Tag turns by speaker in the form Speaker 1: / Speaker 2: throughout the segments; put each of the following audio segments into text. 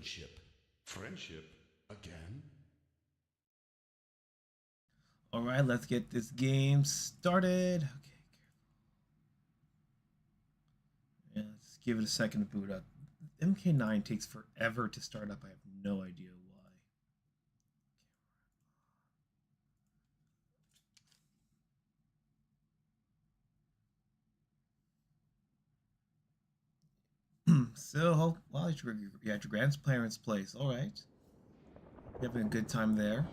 Speaker 1: friendship. Friendship again?
Speaker 2: Alright, let's get this game started. Okay, yeah, let's give it a second to boot up. MK9 takes forever to start up. I have no idea why. So, well, you're at your grandparents' place. All right. You're having a good time there.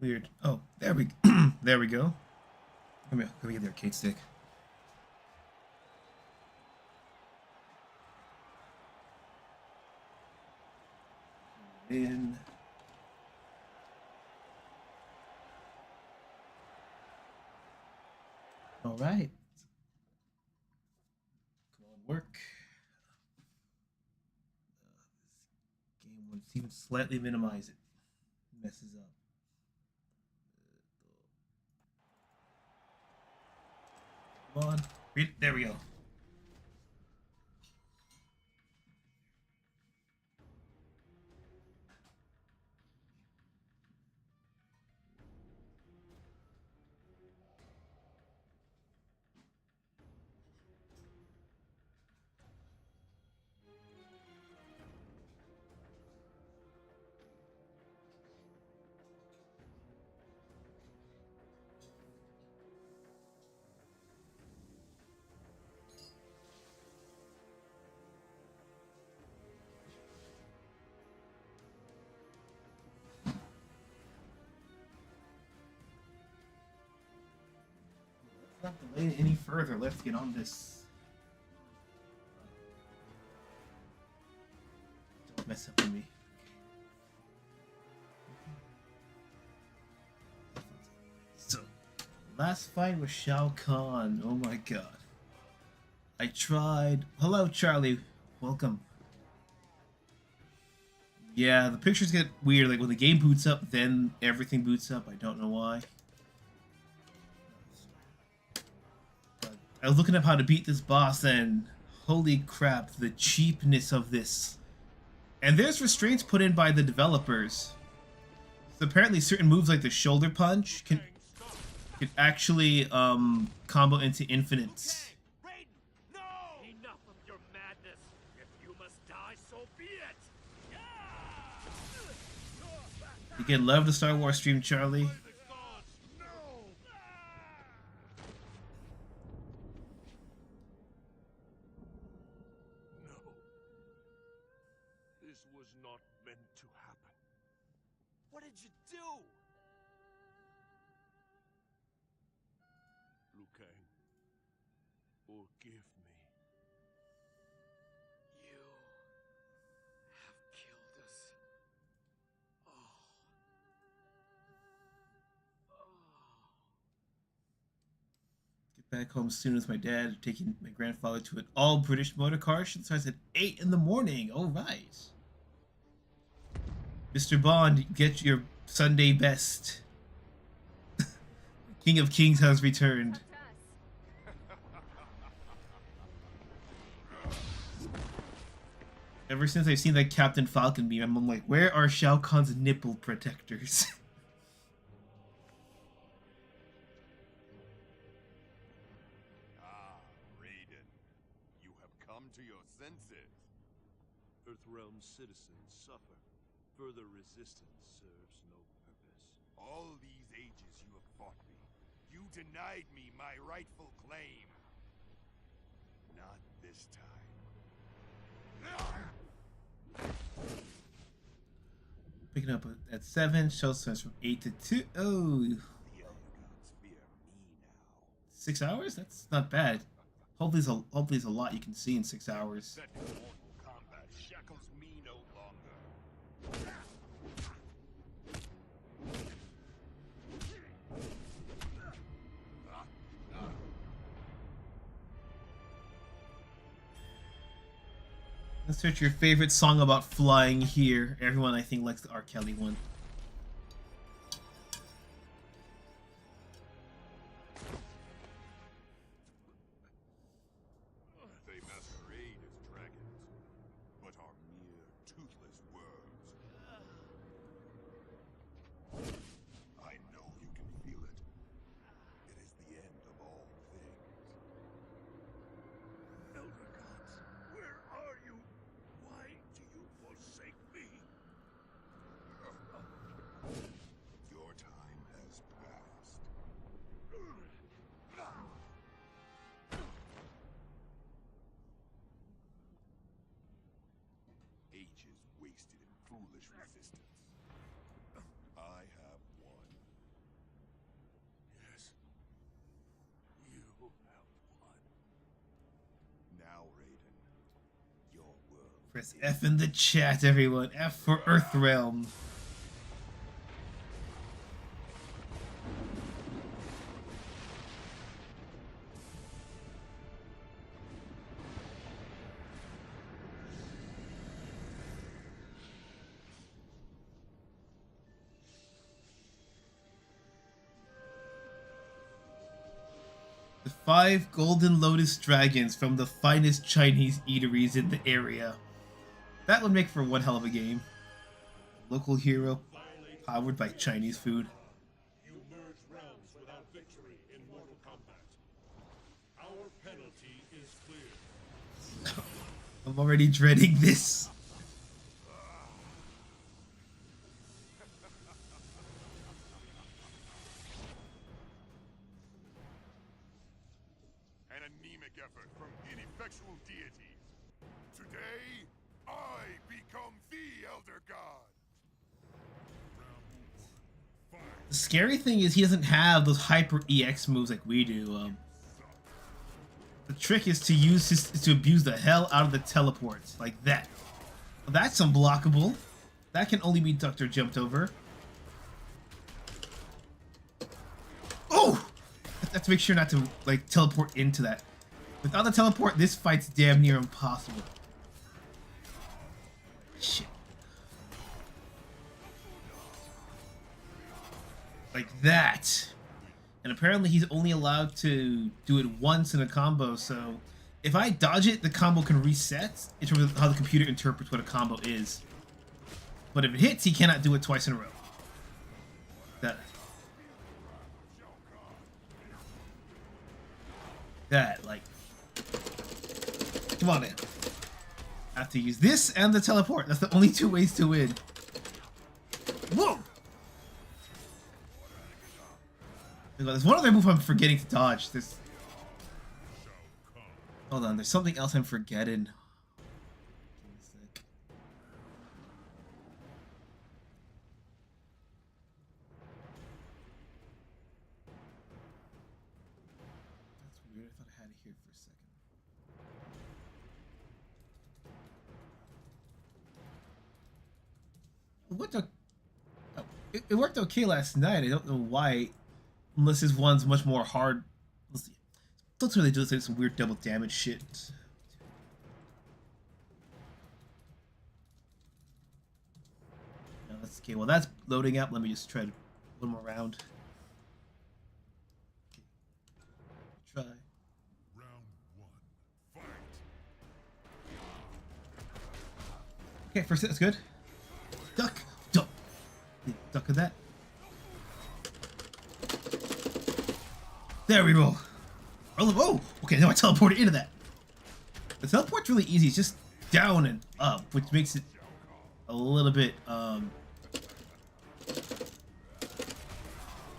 Speaker 2: Weird. Oh, there we there we go. Let me get the arcade stick. In. All right. Come on, work. This game would even slightly minimize it. Messes up. Come on. There we go. Not delay it any further. Let's get on this. Don't mess up with me. So, last fight was Shao Kahn. Oh my god. I tried. Hello, Charlie. Welcome. Yeah, the pictures get weird. Like when the game boots up, then everything boots up. I don't know why. I was looking up how to beat this boss, and holy crap, the cheapness of this. And there's restraints put in by the developers. So apparently certain moves like the shoulder punch can actually combo into infinites.
Speaker 3: No! Enough of your madness. If you must die, so be it.
Speaker 2: Again, love the Star Wars stream, Charlie.
Speaker 3: What did you do?
Speaker 4: Liu Kang, forgive me.
Speaker 3: You have killed us. Oh.
Speaker 2: Get back home soon as my dad taking my grandfather to an all-British motor car. Should start at 8 in the morning. All right. Mr. Bond, get your Sunday best. King of Kings has returned. Ever since I've seen that Captain Falcon meme, I'm like, where are Shao Kahn's nipple protectors?
Speaker 4: Raiden, you have come to your senses.
Speaker 5: Earthrealm citizens suffer. Further resistance serves no purpose.
Speaker 4: All these ages you have fought me. You denied me my rightful claim. Not this time.
Speaker 2: Picking up at 7, show starts from 8 to 2. Oh,
Speaker 4: The other gods fear me now.
Speaker 2: 6 hours? That's not bad. Hopefully there's a lot you can see in 6 hours.
Speaker 4: That mortal combat shackles me no longer.
Speaker 2: Let's search your favorite song about flying here. Everyone, I think, likes the R. Kelly one.
Speaker 4: They masquerade as dragons, but are mere toothless worms. I know you can feel it. It is the end of all things.
Speaker 3: Elder gods, where are you? Why do you forsake me?
Speaker 4: Your time has passed. Ages wasted in foolish resistance. I have won.
Speaker 3: Yes. You have won.
Speaker 4: Now, Raiden, your world.
Speaker 2: Press F in the chat, everyone. F for Earthrealm. The 5 golden lotus dragons from the finest Chinese eateries in the area. That would make for one hell of a game. Local hero, powered by Chinese food.
Speaker 1: You merge realms without victory in Mortal Kombat. Our penalty is clear.
Speaker 2: I'm already dreading this.
Speaker 4: An anemic effort from ineffectual deities. Today, I become the Elder God.
Speaker 2: The scary thing is he doesn't have those hyper EX moves like we do. The trick is to abuse the hell out of the teleports like that. Well, that's unblockable. That can only be ducked or jumped over. Oh! I have to make sure not to like teleport into that. Without the teleport, this fight's damn near impossible. Shit. Like that. And apparently he's only allowed to do it once in a combo, so if I dodge it, the combo can reset in terms of how the computer interprets what a combo is. But if it hits, he cannot do it twice in a row. That, like... Come on in. I have to use this and the teleport. That's the only 2 ways to win. Whoa! There's one other move I'm forgetting to dodge. This. Hold on, there's something else I'm forgetting. Give me a sec. That's weird. I thought I had it here for a second. What the? Oh, it worked okay last night. I don't know why. Unless this one's much more hard. Let's see. Don't really do this, like some weird double damage shit. No, that's okay. Well, that's loading up. Let me just try one more round. Okay. Try.
Speaker 1: Round 1. Fight.
Speaker 2: Okay, first hit, that's good. Duck! Duck! Duck of that. There we go. Oh, okay, now I teleported into that. The teleport's really easy. It's just down and up, which makes it a little bit,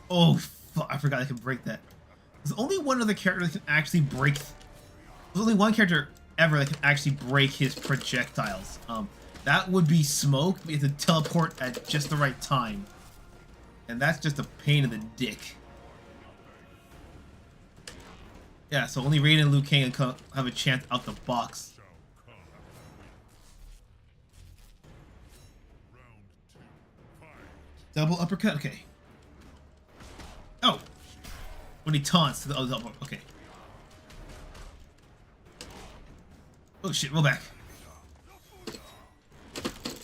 Speaker 2: Oh, fuck, I forgot I can break that. There's only one other character that can actually break... There's only one character ever that can actually break his projectiles. That would be Smoke, but you have to teleport at just the right time. And that's just a pain in the dick. Yeah, so only Raiden and Liu Kang have a chance out the box.
Speaker 1: Shao Kahn. Round 2. Fight.
Speaker 2: Double uppercut? Okay. Oh! When he taunts to the other elbow. Okay. Oh shit, roll back.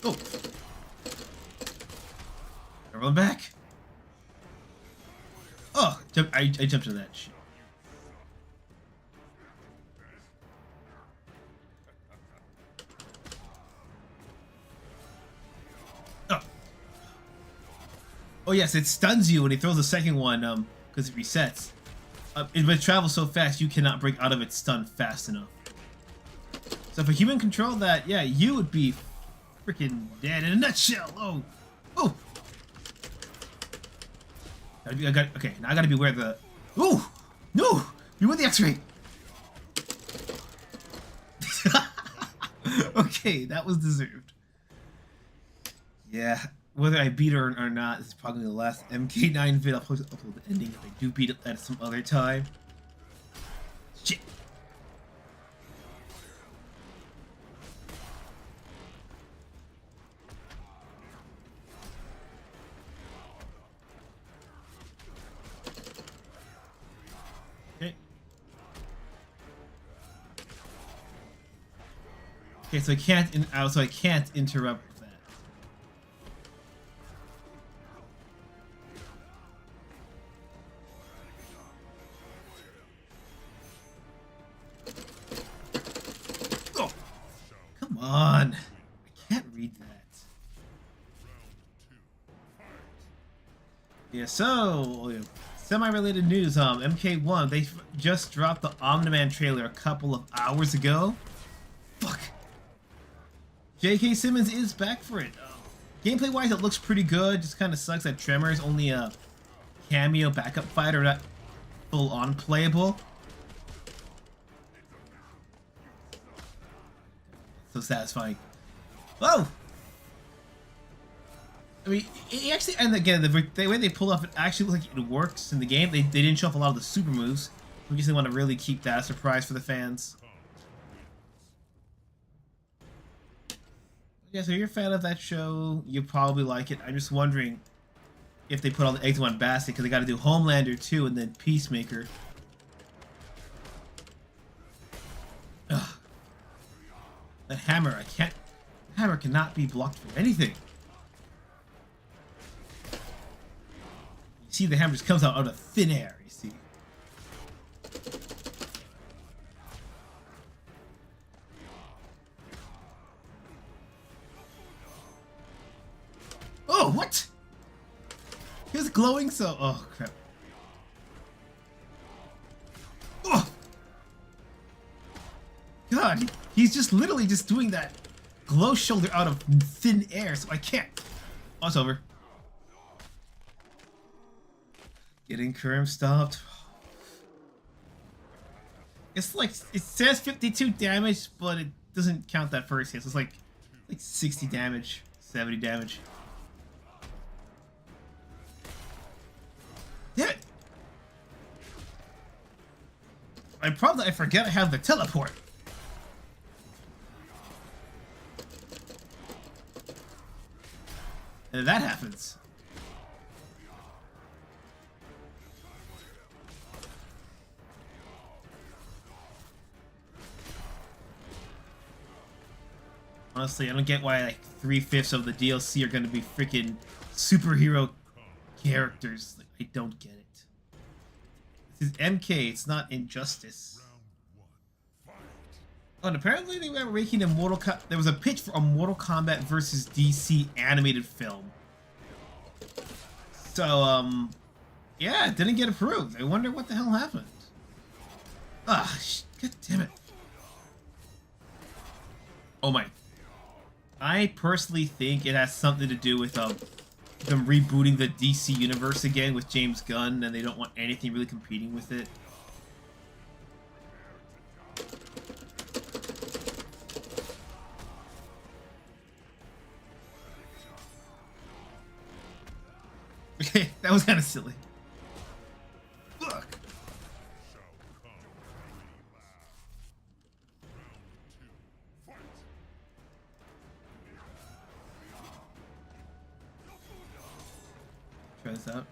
Speaker 2: Oh. Roll back. Oh, I jumped into that shit. Oh. Oh yes, it stuns you when he throws the second one, because it resets. It travels so fast you cannot break out of its stun fast enough. So if a human controlled that, yeah, you would be freaking dead in a nutshell. Oh, oh. Okay, now I gotta beware the. Ooh, no, beware the X-ray. Okay, that was deserved. Yeah, whether I beat her or not, this is probably the last MK9 vid. I'll upload the ending if I do beat it at some other time. Shit. Okay, so I can't interrupt that. Oh, come on! I can't read that. Yeah. So, semi-related news. MK1. They just dropped the Omni-Man trailer a couple of hours ago. Fuck. J.K. Simmons is back for it. Gameplay wise, it looks pretty good. Just kind of sucks that Tremor is only a cameo backup fighter, not full on playable. So satisfying. Oh! I mean, it actually, and again, the way they pulled off it actually looks like it works in the game. They didn't show off a lot of the super moves. I guess they want to really keep that a surprise for the fans. Yeah, so you're a fan of that show, you probably like it. I'm just wondering if they put all the eggs in one basket, because they got to do Homelander 2 and then Peacemaker. Ugh. That hammer, the hammer cannot be blocked from anything. You see the hammer just comes out of thin air, you see. Oh, what? He was glowing so... Oh, crap. Oh! God, he's just literally just doing that glow shoulder out of thin air, so I can't. Oh, it's over. Getting Kerm stopped. It's like, it says 52 damage, but it doesn't count that first hit. So it's like 60 damage, 70 damage. Damn it! I forget I have the teleport. And that happens. Honestly, I don't get why like 3/5 of the DLC are going to be freaking superhero characters. Like, I don't get it. This is MK, it's not Injustice. Oh, and apparently they were making a there was a pitch for a Mortal Kombat versus DC animated film. So, yeah, it didn't get approved. I wonder what the hell happened. Ah, god damn it. Oh my. I personally think it has something to do with, them rebooting the DC universe again with James Gunn, and they don't want anything really competing with it. Okay, that was kind of silly. Look. Try this out.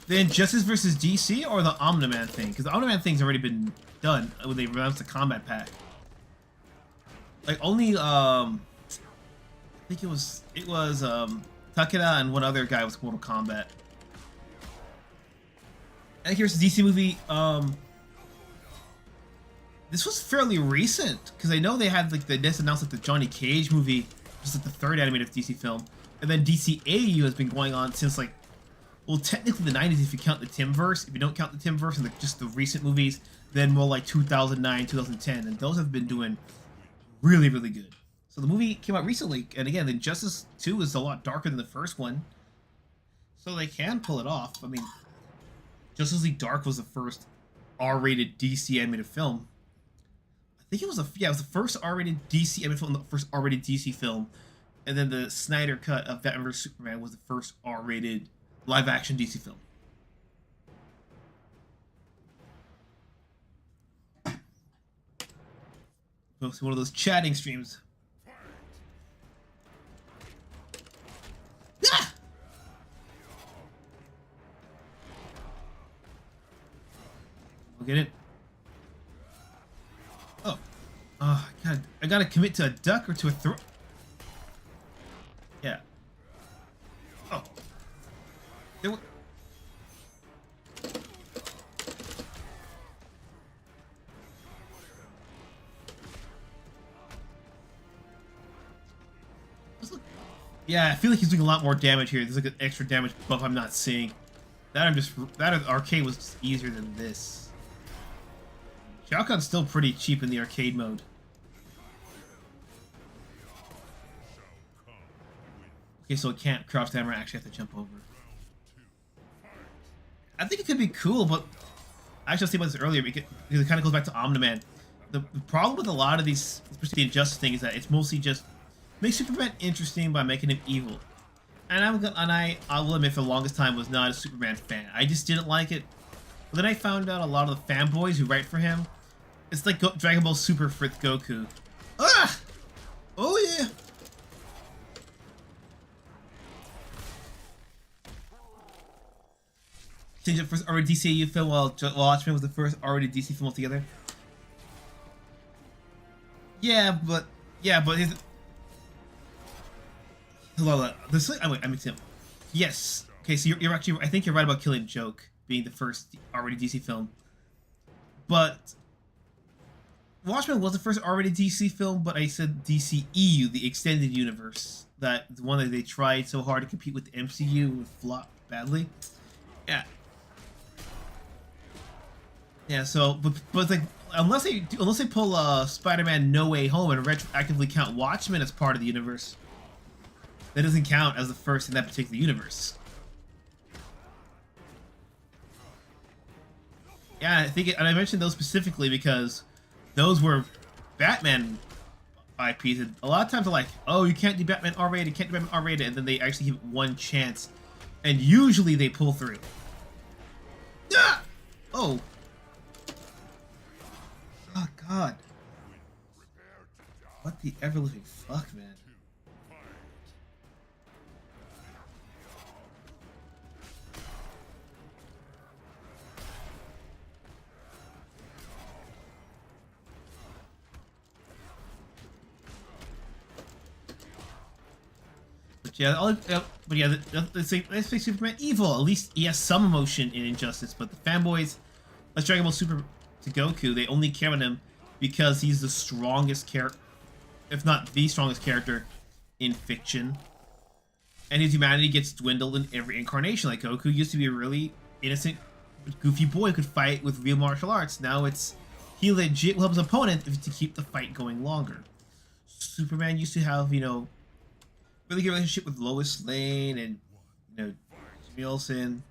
Speaker 2: The Injustice versus DC or the Omni-Man thing? Because the Omni-Man thing's already been done when they announced the combat pack. Like only I think it was Takeda and one other guy was Mortal Kombat. And here's the DC movie. This was fairly recent because I know they had like they just announced like the Johnny Cage movie, just like the third animated DC film, and then DCAU has been going on since like, well, technically the 90s if you count the Timverse. If you don't count the Timverse and just the recent movies, then more like 2009, 2010, and those have been doing really, really good. So the movie came out recently, and again, the Injustice 2 is a lot darker than the first one, so they can pull it off. I mean, Justice League Dark was the first R-rated DC animated film. I think it was it was the first R-rated DC animated film, the first R-rated DC film, and then the Snyder cut of Batman vs Superman was the first R-rated live-action DC film. It's one of those chatting streams. Ah! Look at it. Oh. God. I gotta commit to a duck or to a throw. Yeah. Oh. There were... Yeah, I feel like he's doing a lot more damage here. There's like an extra damage buff I'm not seeing. That arcade was just easier than this. Shao Kahn's still pretty cheap in the arcade mode. Okay, so it can't crouch down, I actually have to jump over. I think it could be cool, but I actually was thinking about this earlier because it kind of goes back to Omni-Man. The problem with a lot of these, especially the Injustice thing, is that it's mostly just make Superman interesting by making him evil. And I will admit for the longest time was not a Superman fan. I just didn't like it. But then I found out a lot of the fanboys who write for him, it's like Dragon Ball Super with Goku. Ah! Oh yeah! Change it first already DCAU film while Watchmen was the first already DC film altogether. Yeah, but his... Yes. Okay, so you're actually... I think you're right about Killing Joke being the first already DC film. But... Watchmen was the first already DC film, but I said DCEU, the extended universe. The one that they tried so hard to compete with the MCU and flopped badly. Yeah. Yeah, so... But like... Unless they pull Spider-Man No Way Home and retroactively count Watchmen as part of the universe, that doesn't count as the first in that particular universe. Yeah, I think, and I mentioned those specifically because those were Batman IPs, and a lot of times they're like, "Oh, you can't do Batman R-rated, can't do Batman R-rated," and then they actually give it one chance, and usually they pull through. Ah! Oh. Oh God. What the ever-living fuck, man. Let's make Superman evil. At least he has some emotion in Injustice, but the fanboys, let's Dragon Ball Super to Goku, they only care about him because he's the strongest character, if not the strongest character in fiction. And his humanity gets dwindled in every incarnation. Like Goku used to be a really innocent, goofy boy who could fight with real martial arts. Now it's he legit will help his opponent to keep the fight going longer. Superman used to have, you know, really good relationship with Lois Lane and, you know, Jimmy Olsen.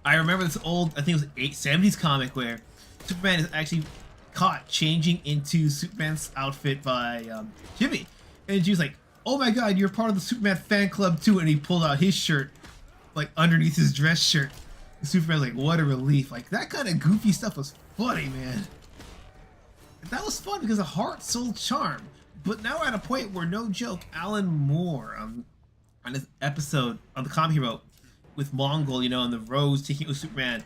Speaker 2: I remember this old, I think it was 70s comic where Superman is actually caught changing into Superman's outfit by Jimmy. And she was like, "Oh my God, you're part of the Superman fan club too." And he pulled out his shirt, like underneath his dress shirt. And Superman's like, "What a relief." Like, that kind of goofy stuff was funny, man. And that was fun because of heart, soul, charm. But now we're at a point where, no joke, Alan Moore on this episode, on the comic he wrote, with Mongol, you know, and the Rose taking out Superman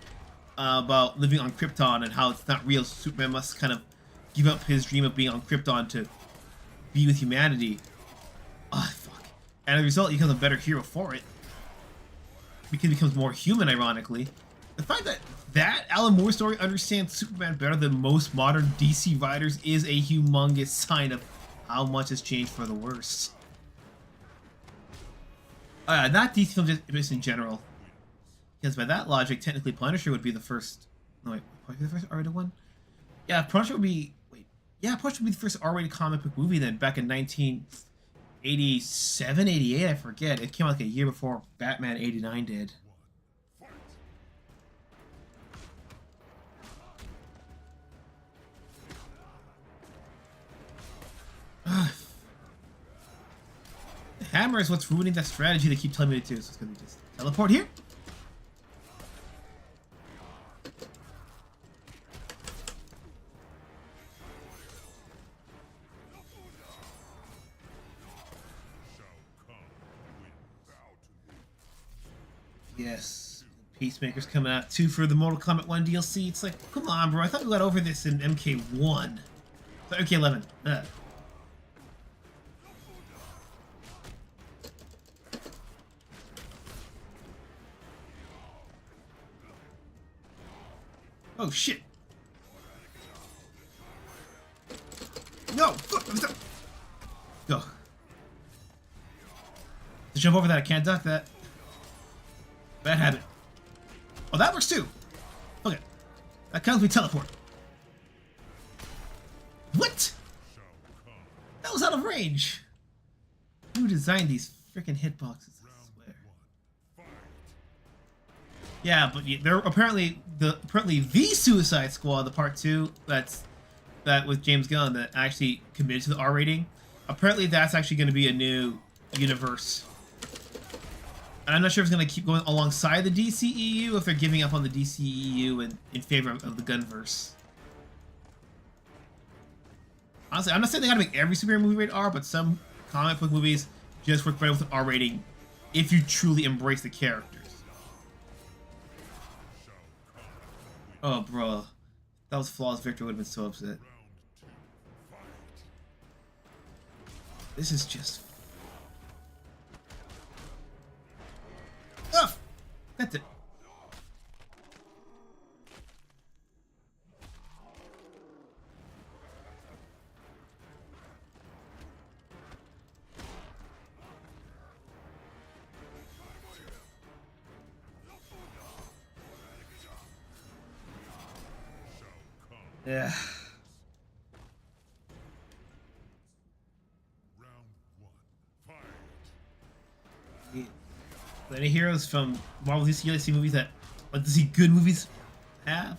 Speaker 2: about living on Krypton and how it's not real. So Superman must kind of give up his dream of being on Krypton to be with humanity. Ah, fuck. And as a result, he becomes a better hero for it. Because he becomes more human, ironically. The fact that Alan Moore story understands Superman better than most modern DC writers is a humongous sign of how much has changed for the worse. Not DC films, just in general. Because by that logic, technically Punisher would be the first... No, wait. Would be the first R-rated one? Yeah, Punisher would be... Wait. Yeah, Punisher would be the first R-rated comic book movie then, back in 1987, 88, I forget. It came out like a year before Batman 89 did. The hammer is what's ruining that strategy they keep telling me to do, so it's gonna be just teleport here. Yes, Peacemaker's coming out too for the Mortal Kombat 1 DLC. It's like, come on, bro. I thought we got over this in MK1. MK11. Oh shit! No! Go. To jump over that, I can't duck that. Bad habit. Oh, that works too! Okay. That counts me teleport. What? That was out of range! Who designed these freaking hitboxes? I swear. Yeah, but they're apparently the Suicide Squad, the part 2, that with James Gunn that actually committed to the R rating. Apparently, that's actually going to be a new universe. And I'm not sure if it's going to keep going alongside the DCEU, if they're giving up on the DCEU and in favor of the Gunverse. Honestly, I'm not saying they got to make every superhero movie rated R, but some comic book movies just work better with an R rating if you truly embrace the characters. Oh, bro. If that was flawless, Victor would have been so upset. This is just... Oh! That's it. Yeah. Any heroes from Marvel DC movies that DC good movies have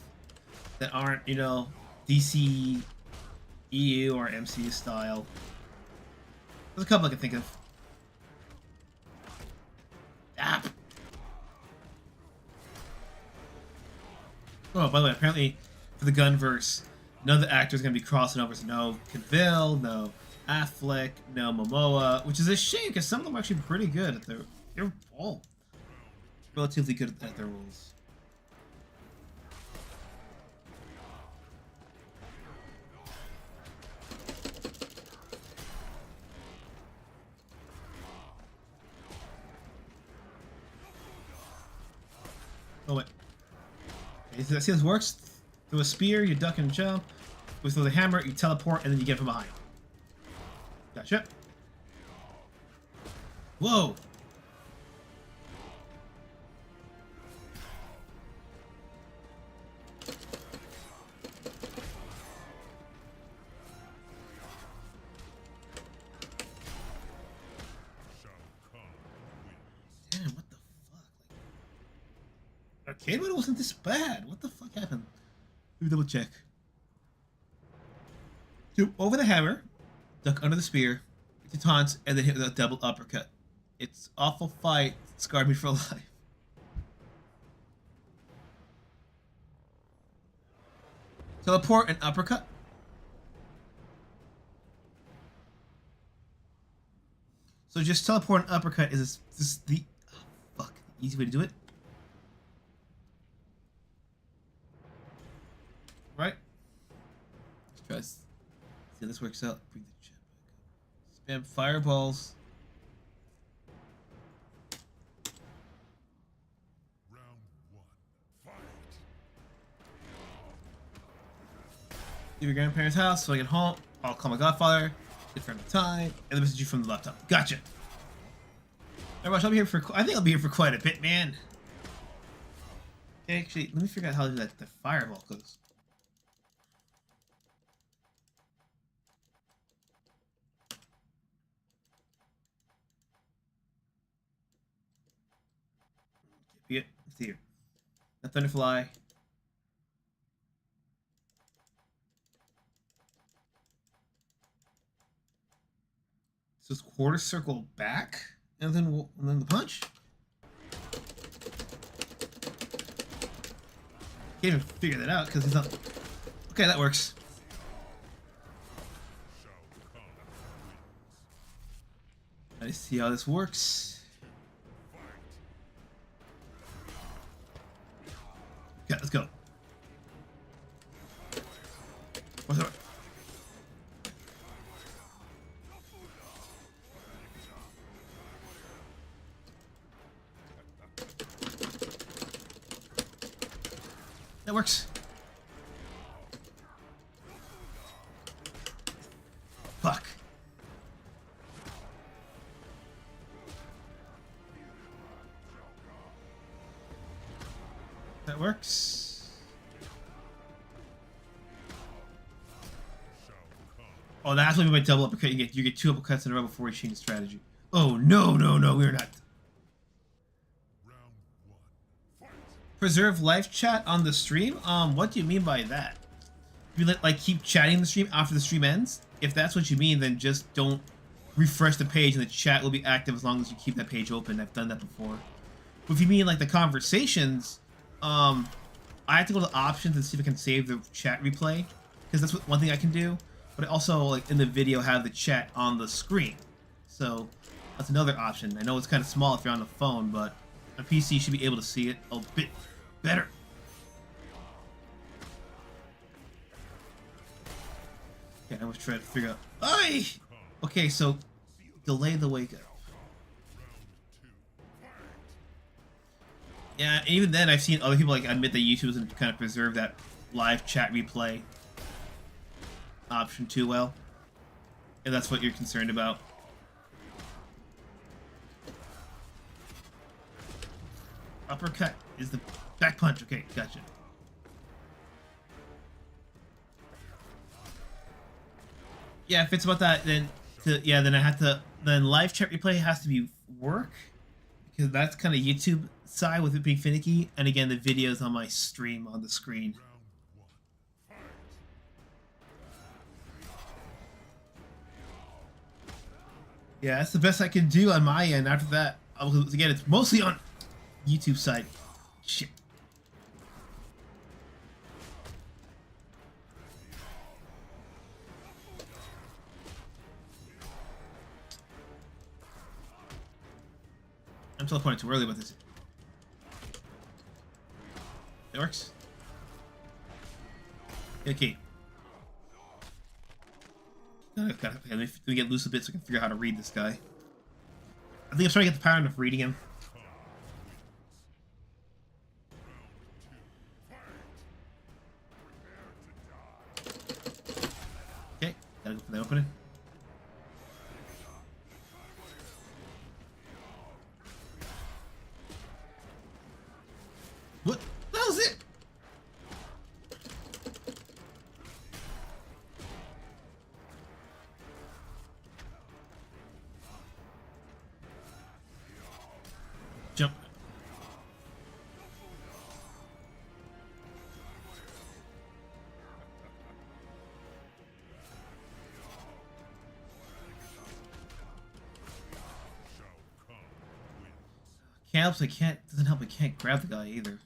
Speaker 2: that aren't, you know, DC EU or MCU style? There's a couple I can think of. Ah. Oh, by the way, apparently for the Gunverse, none of the actors are going to be crossing over. So no Cavill, no Affleck, no Momoa, which is a shame because some of them are actually pretty good at their... They're all relatively good at their roles. Oh wait. Okay, see how this works? Through a spear, you duck and jump. With the hammer, you teleport, and then you get from behind. Gotcha. Whoa! Arcade mode wasn't this bad. What the fuck happened? Let me double check. So over the hammer, duck under the spear, to taunts, and then hit with a double uppercut. It's awful fight. It scarred me for life. Teleport and uppercut. So just teleport and uppercut is the easy way to do it. Right? Let's try. See how this works out. Bring the chat back up. Spam fireballs.
Speaker 1: Round one. Fight.
Speaker 2: Leave your grandparents' house so I get home. I'll call my godfather. Get friend of time. And the message you from the laptop. Gotcha. Alright, I'll be here for. I think I'll be here for quite a bit, man. Okay, actually, let me figure out how to do that. The fireball, cause. Be it. Let's see here. A thunderfly. So it's quarter circle back, and then the punch. Can't even figure that out because he's not. Okay, that works.
Speaker 1: Shao Kahn wins.
Speaker 2: Let's see how this works. Okay, let's go. What's up? That works. Fuck. That works. Oh, that's what we might double uppercut. You get 2 uppercuts in a row before you change the strategy. Oh no, we're not.
Speaker 1: Round one. Fight.
Speaker 2: Preserve live chat on the stream? What do you mean by that? You like keep chatting the stream after the stream ends? If that's what you mean, then just don't refresh the page and the chat will be active as long as you keep that page open. I've done that before. But if you mean like the conversations, I have to go to options and see if I can save the chat replay, because that's one thing I can do. But I also, like in the video, have the chat on the screen, so that's another option. I know it's kind of small if you're on the phone, but a PC should be able to see it a bit better. Okay, I was trying to figure out. Aye! Okay, so delay the wake up. Yeah, and even then, I've seen other people like admit that YouTube doesn't kind of preserve that live chat replay option too well, if that's what you're concerned about. Uppercut is the back punch. Okay, gotcha. Yeah, if it's about that, then then I have to. Then live chat replay has to be work, because that's kind of YouTube side with it being finicky, and again the videos on my stream on the screen. Yeah, that's the best I can do on my end. After that, again, it's mostly on YouTube side. Shit. I'm teleporting too early about this. It works. Okay. Let me get loose a bit so I can figure out how to read this guy. I think I'm trying to get the pattern of reading him. Okay, gotta go for the opening. What? That was it! Jump. Doesn't help I can't grab the guy either.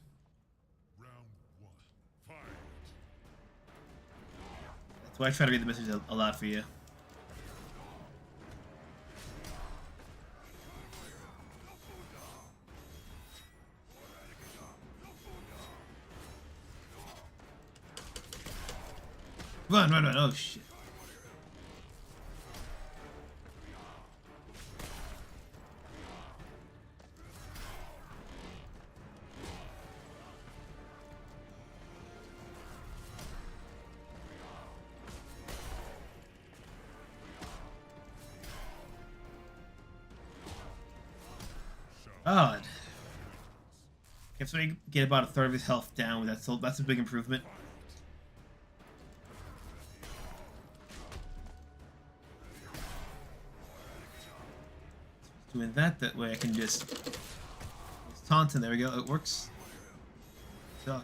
Speaker 1: Round one. Fight.
Speaker 2: That's why I try to read the message a lot for you. Run, run, run. Oh, shit. God. Okay, so I get about a third of his health down with that, so that's a big improvement. Doing that way I can just taunt, and there we go, it works. Suck.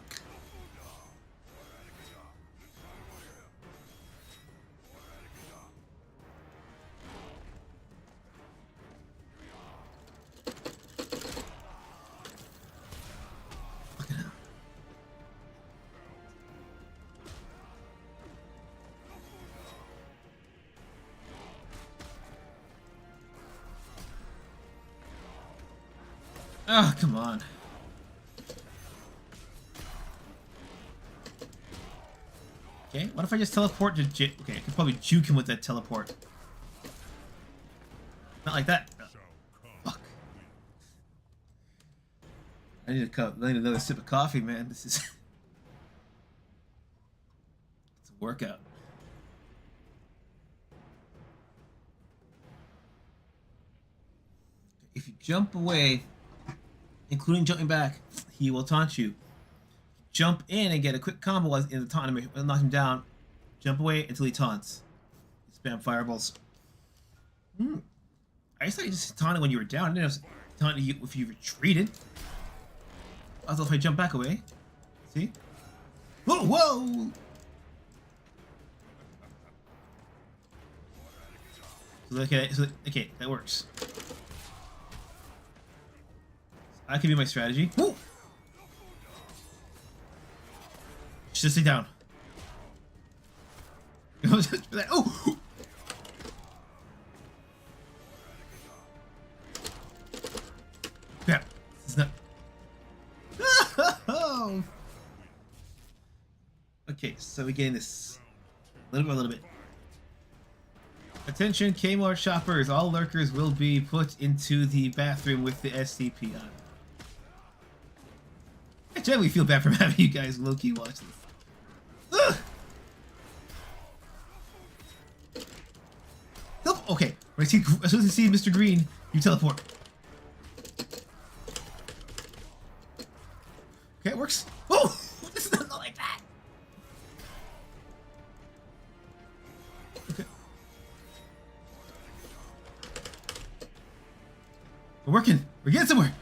Speaker 2: Oh, come on. Okay, what if I just teleport to okay, I could probably juke him with that teleport. Not like that. Fuck. I need another sip of coffee, man. This is... it's a workout. If you jump away, including jumping back, he will taunt you. Jump in and get a quick combo in the taunt animation, knock him down. Jump away until he taunts. Spam fireballs. I just thought you just taunted when you were down. I didn't know it was taunting you if you retreated. Also, if I jump back away, see? Whoa, whoa! Okay, that works. That could be my strategy. Woo! Just stay down. Oh! Crap. This is not... Okay, so we're getting this. A little bit. Attention, Kmart shoppers. All lurkers will be put into the bathroom with the SCP on. I generally feel bad for having you guys low-key watch this. Ugh! Okay, as soon as you see Mr. Green, you teleport. Okay, it works. Oh! This is not like that! Okay. We're working! We're getting somewhere!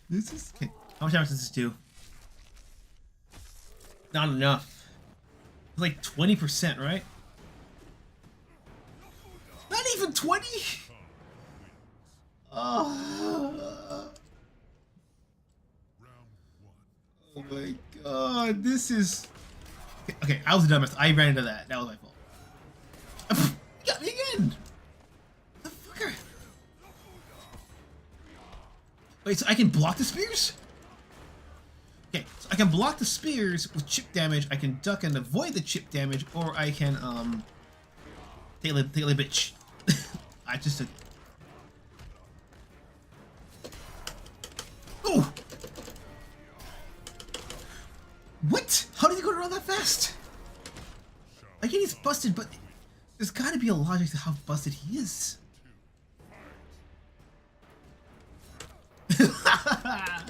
Speaker 2: This is... Okay. How much damage does this do? Not enough. It's like 20%, right? Not even 20? Oh my god, this is... Okay, I was the dumbest. I ran into that. That was my fault. You got me again! The fucker! Wait, so I can block the spears? Okay, so I can block the spears with chip damage, I can duck and avoid the chip damage, or I can, take a little bitch. I just took... Oh! What? How did he go around that fast? I get he's busted, but there's gotta be a logic to how busted he is.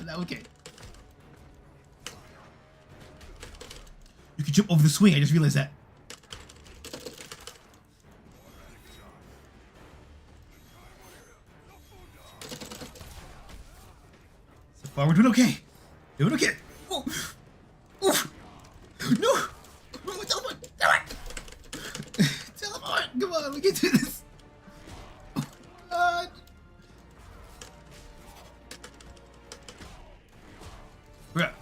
Speaker 2: Okay. You can jump over the swing, I just realized that. So far, we're doing okay. Doing okay. Oh. Oof. No! Teleport! Teleport! Come on, we can do this! Oh, God. We're up.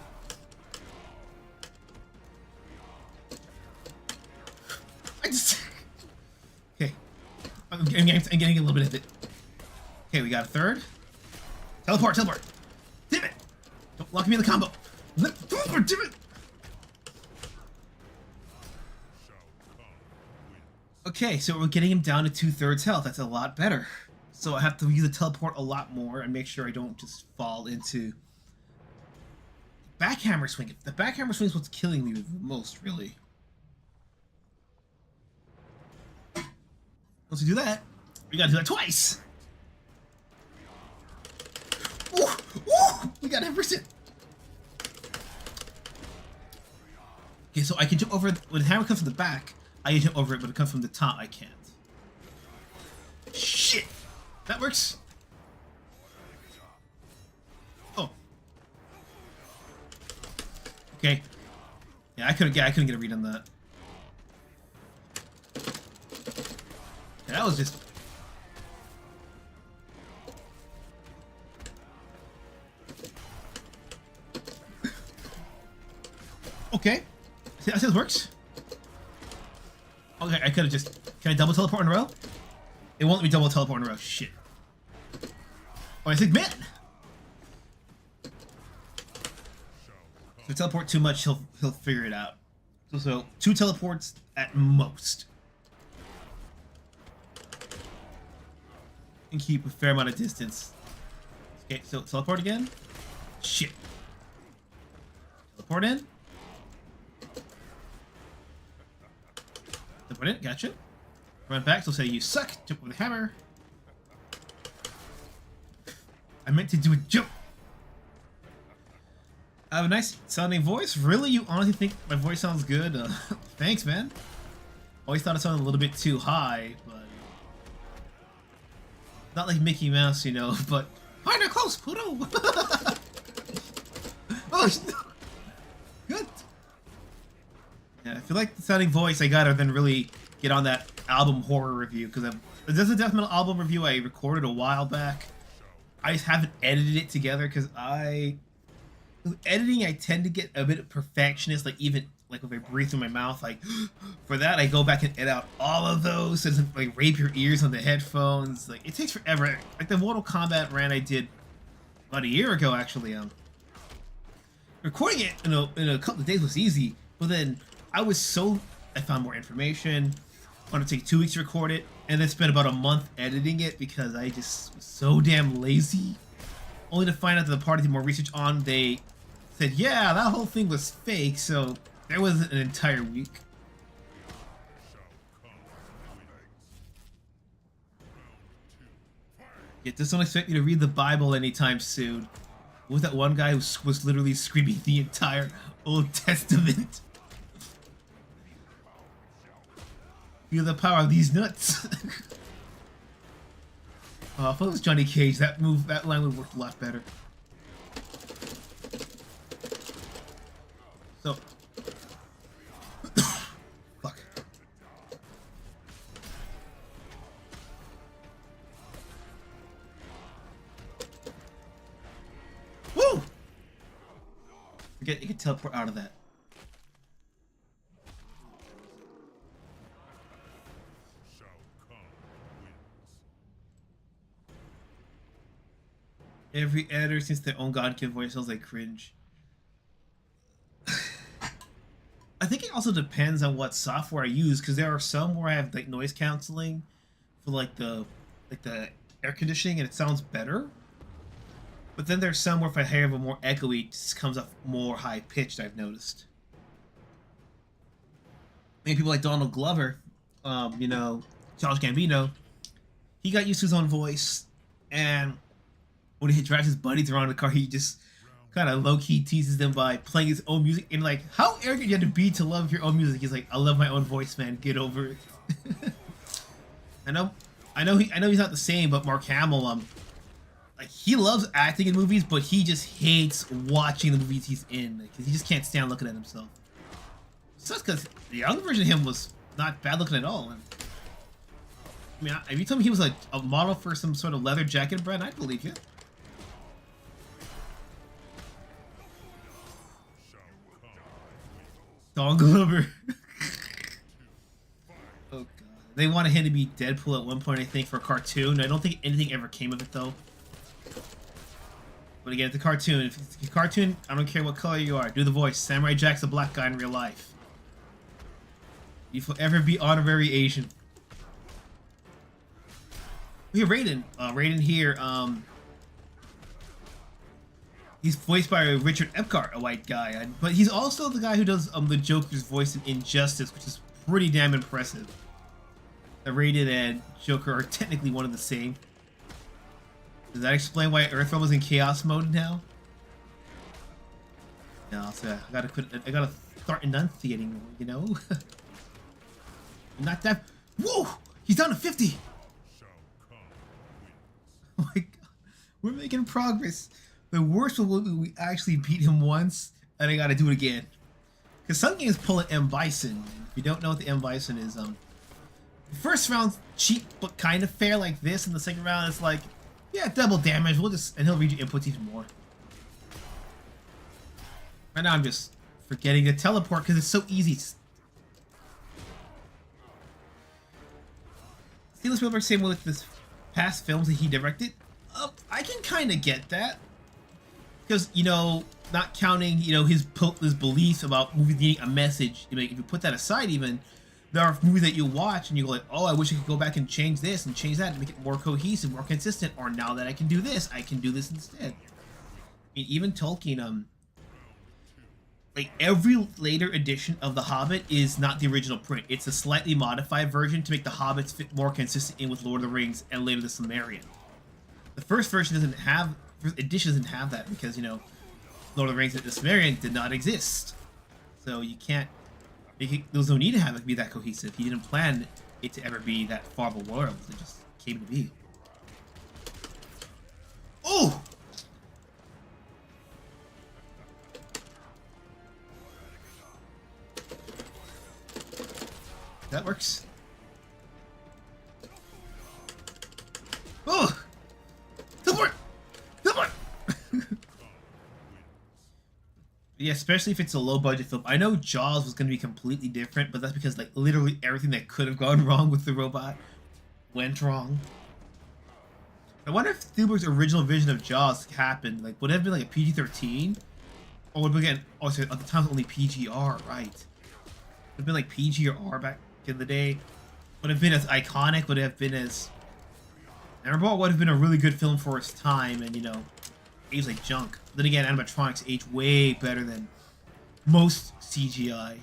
Speaker 2: Okay. I'm getting a little bit of it. Okay, we got a third. Teleport, teleport! Damn it! Don't lock me in the combo! Damn it! Okay, so we're getting him down to 2/3 health. That's a lot better. So I have to use the teleport a lot more and make sure I don't just fall into backhammer swing. The backhammer swing is what's killing me the most, really. Once we do that, we gotta do that twice. Ooh, ooh, we got everything. Okay, so I can jump over when the hammer comes from the back. I can jump over it, but it comes from the top. I can't. Shit, that works. Oh. Okay. Yeah, I couldn't get a read on that. Yeah, that was just. Okay. See, that says works. Okay, I could have just. Can I double teleport in a row? It won't let me double teleport in a row. Shit. Oh, I said man. If I teleport too much, he'll figure it out. So 2 teleports at most. And keep a fair amount of distance. Okay, so teleport again. Shit. Teleport in. Teleport in, gotcha. Run back, so say you suck. Jump with a hammer. I meant to do a jump. I have a nice sounding voice. Really? You honestly think my voice sounds good? Thanks, man. Always thought it sounded a little bit too high, but not like Mickey Mouse, you know. But find her close, Pluto. Oh, good. Yeah, I feel like the sounding voice I got her then really get on that album horror review because there's a death metal album review I recorded a while back. I just haven't edited it together because with editing, I tend to get a bit of perfectionist, like even like if I breathe through my mouth, like for that I go back and edit out all of those, so it doesn't like rape your ears on the headphones. Like it takes forever. Like the Mortal Kombat rant I did about a year ago, actually. Recording it in a couple of days was easy, but then I found more information. I wanted to take 2 weeks to record it, and then spent about a month editing it because I just was so damn lazy. Only to find out that the party did more research on, they said, yeah, that whole thing was fake, so there wasn't an entire week. Yeah, just don't expect me to read the Bible anytime soon. What was that one guy who was literally screaming the entire Old Testament? Feel the power of these nuts. If it was Johnny Cage, that line would work a lot better. So, fuck. Woo! Forget you can teleport out of that.
Speaker 1: Shao Kahn wins.
Speaker 2: Every editor since their own God-given voice sounds like cringe. I think it also depends on what software I use, because there are some where I have like noise canceling for like the air conditioning and it sounds better. But then there's some where if I have a more echoey, it just comes off more high pitched. I've noticed. Maybe people like Donald Glover, you know, Charles Gambino, he got used to his own voice, and when he drives his buddies around in the car, he just kind of low-key teases them by playing his own music. And like, how arrogant you have to be to love your own music? He's like, I love my own voice, man. Get over it. I know he's not the same, but Mark Hamill, like he loves acting in movies, but he just hates watching the movies he's in because he just can't stand looking at himself. So that's because the young version of him was not bad looking at all. And, I mean, if you told me he was like a model for some sort of leather jacket brand, I'd believe you. Don Glover. Oh god. They wanted him to be Deadpool at one point, I think, for a cartoon. I don't think anything ever came of it though. But again, it's a cartoon. If it's a cartoon, I don't care what color you are. Do the voice. Samurai Jack's a black guy in real life. You will ever be honorary Asian. We have Raiden. Raiden here. He's voiced by Richard Epcar, a white guy, but he's also the guy who does the Joker's voice in Injustice, which is pretty damn impressive. The Raiden and Joker are technically one and the same. Does that explain why Earthrealm is in chaos mode now? No, so I gotta start enunciating more, you know? Not that. Whoa! He's down to 50!
Speaker 1: Shao Kahn wins.
Speaker 2: Oh my god. We're making progress. The worst will be we actually beat him once, and I gotta do it again. Because some games pull an M. Bison. If you don't know what the M. Bison is, the first round's cheap but kind of fair like this, and the second round it's like, yeah, double damage, and he'll read your inputs even more. Right now I'm just forgetting to teleport because it's so easy. Steven Spielberg same with this past films that he directed. I can kind of get that. Because, you know, not counting, you know, his beliefs about movies needing a message. You know, if you put that aside even, there are movies that you watch and you go like, oh, I wish I could go back and change this and change that to make it more cohesive, more consistent. Or now that I can do this, I can do this instead. I mean, even Tolkien, like every later edition of The Hobbit is not the original print. It's a slightly modified version to make the Hobbits fit more consistent in with Lord of the Rings and later the Silmarillion. The first version doesn't have, first edition doesn't have that because, you know, Lord of the Rings and the Silmarillion did not exist. So you can't, there was no need to have it be that cohesive. He didn't plan it to ever be that far of a world. It just came to be. Oh! That works. Oh! Teleport! Teleport! Yeah, especially if it's a low-budget film. I know Jaws was going to be completely different, but that's because, like, literally everything that could have gone wrong with the robot went wrong. I wonder if Spielberg's original vision of Jaws happened. Like, would it have been, like, a PG-13? Or would it be, oh, sorry, at the time, only PG-R, right. Would it have been, like, PG or R back in the day? Would it have been as iconic? Would it have been as memorable? It would have been a really good film for its time, and, you know, aged like junk. Then again, animatronics age way better than most CGI.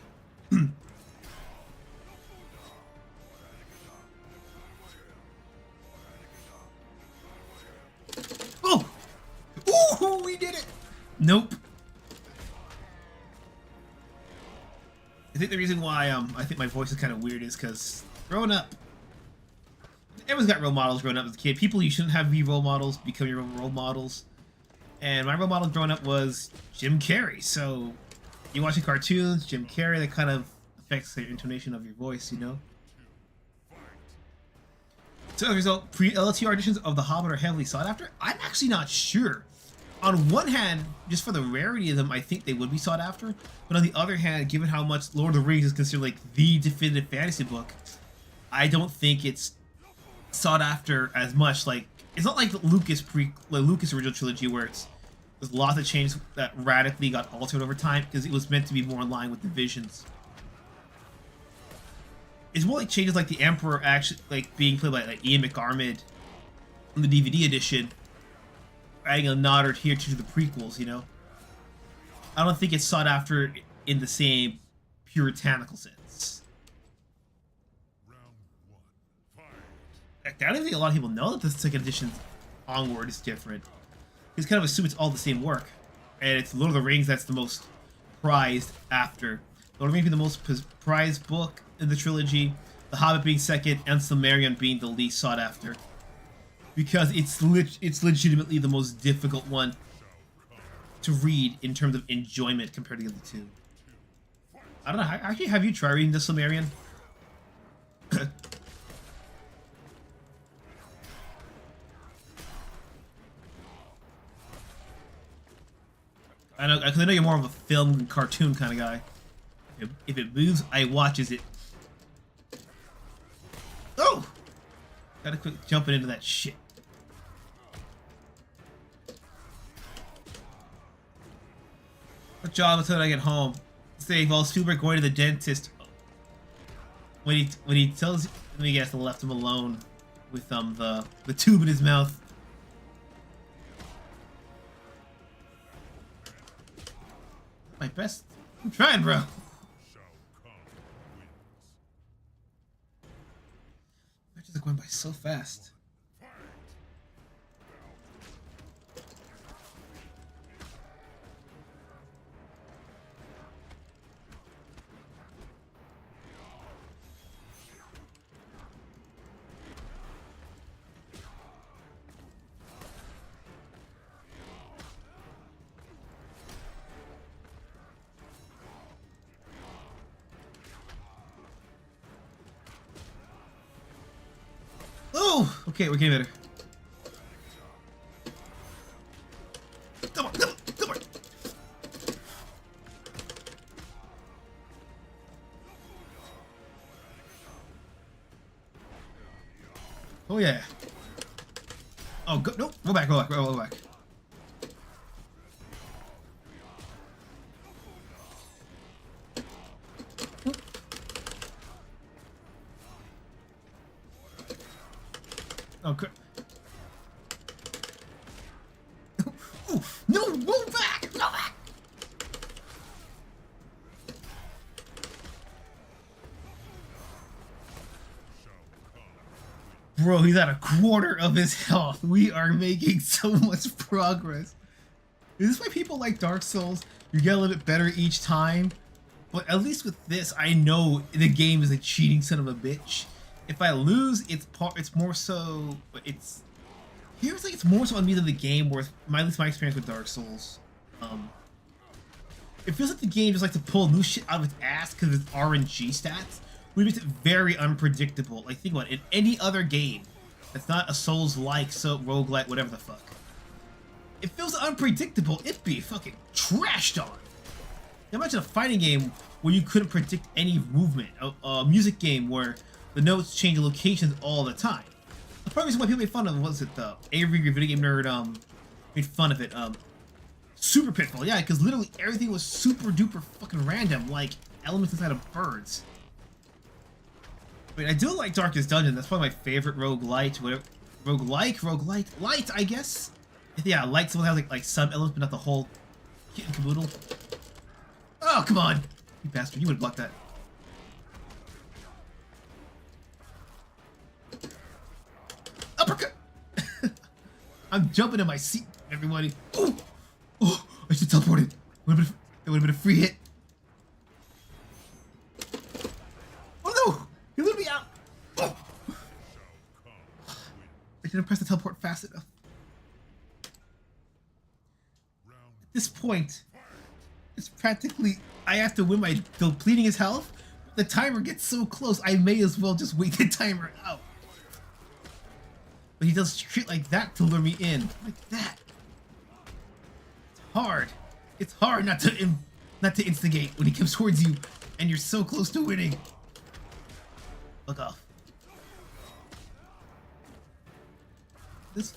Speaker 2: Oh! Ooh, we did it! Nope. I think the reason why I think my voice is kind of weird is because growing up, everyone's got role models growing up as a kid. People you shouldn't have be role models become your own role models. And my role model growing up was Jim Carrey. So you watching cartoons, Jim Carrey, that kind of affects the intonation of your voice, you know? So as a result, pre-LTR editions of The Hobbit are heavily sought after? I'm actually not sure. On one hand, just for the rarity of them, I think they would be sought after. But on the other hand, given how much Lord of the Rings is considered like the definitive fantasy book, I don't think it's sought after as much. Like, it's not like the Lucas original trilogy where there's lots of changes that radically got altered over time because it was meant to be more in line with the visions. It's more like changes like the Emperor actually like being played by like Ian McDiarmid in the DVD edition, adding a nod or here to the prequels, you know? I don't think it's sought after in the same puritanical sense.
Speaker 1: Round one, fight.
Speaker 2: I don't think a lot of people know that the second edition onward is different. Because kind of assume it's all the same work. And it's Lord of the Rings that's the most prized after. Lord of the Rings being the most prized book in the trilogy, The Hobbit being second, and Silmarillion being the least sought after. Because it's legitimately the most difficult one to read in terms of enjoyment compared to the other two. I don't know, actually have you tried reading the Silmarillion? I know, because I know you're more of a film and cartoon kind of guy. If it moves, I watches it. Oh! Gotta quit jumping into that shit. What job until I get home? Say, well, Spielberg going to the dentist. When he tells, let me guess, to left him alone with the tube in his mouth. My best. I'm trying, bro.
Speaker 1: Shao Kahn wins.
Speaker 2: Matches are going by so fast. Oh, okay, we're getting better. Come on, come on, come on. Oh yeah. Oh, go, no, go back, go back, go back. Oh, crap. Ooh, no, roll back! Roll back! Bro, he's at a quarter of his health. We are making so much progress. Is this why people like Dark Souls? You get a little bit better each time. But at least with this, I know the game is a cheating son of a bitch. If I lose, it's more so. Here's like it's more so on me than the game. Where at least my experience with Dark Souls, it feels like the game just likes to pull new shit out of its ass because of its RNG stats, which makes it very unpredictable. Like think about it, in any other game that's not a Souls-like, roguelike, whatever the fuck, it feels unpredictable. It'd be fucking trashed on. Imagine a fighting game where you couldn't predict any movement, a music game where the notes change locations all the time. The probably reason why people made fun of the Avery video game nerd made fun of it. Super Pitfall, yeah, because literally everything was super duper fucking random, like elements inside of birds. I mean, I do like Darkest Dungeon. That's probably my favorite roguelite. Whatever, roguelite, light, I guess. Yeah, light. Someone has like some elements, but not the whole kit and caboodle. Oh come on, you bastard! You would block that. Uppercut! I'm jumping in my seat, everybody. Oh, oh! I should have teleported. It would have been a free hit. Oh no! He blew me out. Oh. I didn't press the teleport fast enough. At this point, it's practically I have to win by depleting his health. The timer gets so close, I may as well just wait the timer out. But he does shit like that to lure me in, like that. It's hard. It's hard not to instigate when he comes towards you, and you're so close to winning. Look off. This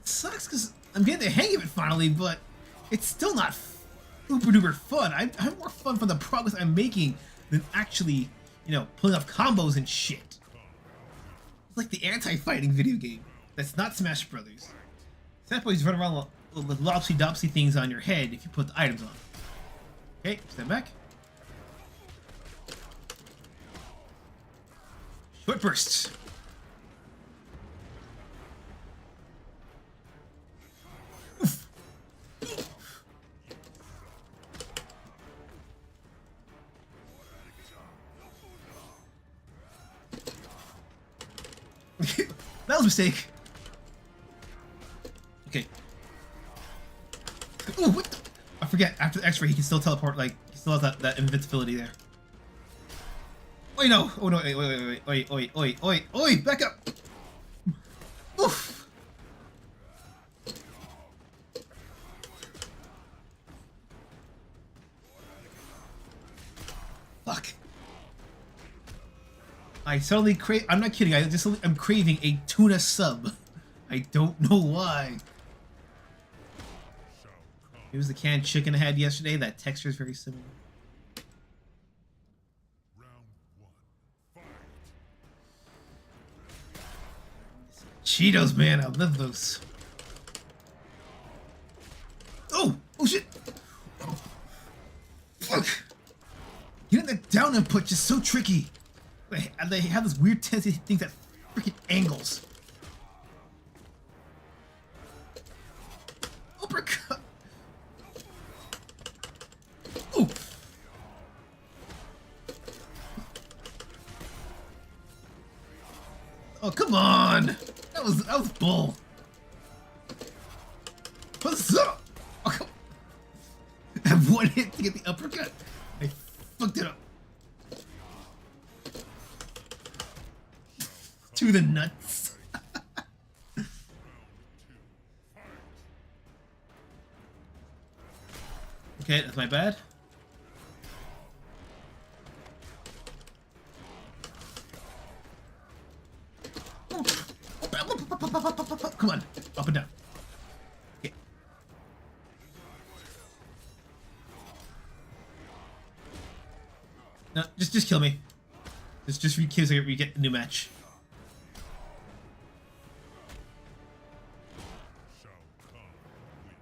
Speaker 2: sucks because I'm getting the hang of it finally, but it's still not super duper fun. I have more fun from the progress I'm making than actually, you know, pulling off combos and shit. It's like the anti-fighting video game that's not Smash Brothers. Except for you run around with lopsy-dopsy things on your head if you put the items on. Okay, stand back. Short bursts. That was a mistake. Okay. Oh, what the? I forget, after the X-ray he can still teleport, like, he still has that invincibility there. Wait, no! Oh no, wait, back up! Oof! Fuck. I suddenly crave. I'm not kidding. I'm craving a tuna sub. I don't know why. It was the canned chicken I had yesterday. That texture is very similar.
Speaker 1: Round one, fight.
Speaker 2: Cheetos, man, I love those. Oh shit! Fuck! Getting that down input is so tricky. They have this weird tendency to think that freaking angles. Uppercut! Ooh! Oh, come on! That was bull. What's up? Oh, come. I have one hit to get the uppercut. I fucked it up. To the nuts. Okay, that's my bad. Come on, up and down. Okay. No, just kill me. Just re-kill so we get a new match.
Speaker 1: Shao Kahn wins.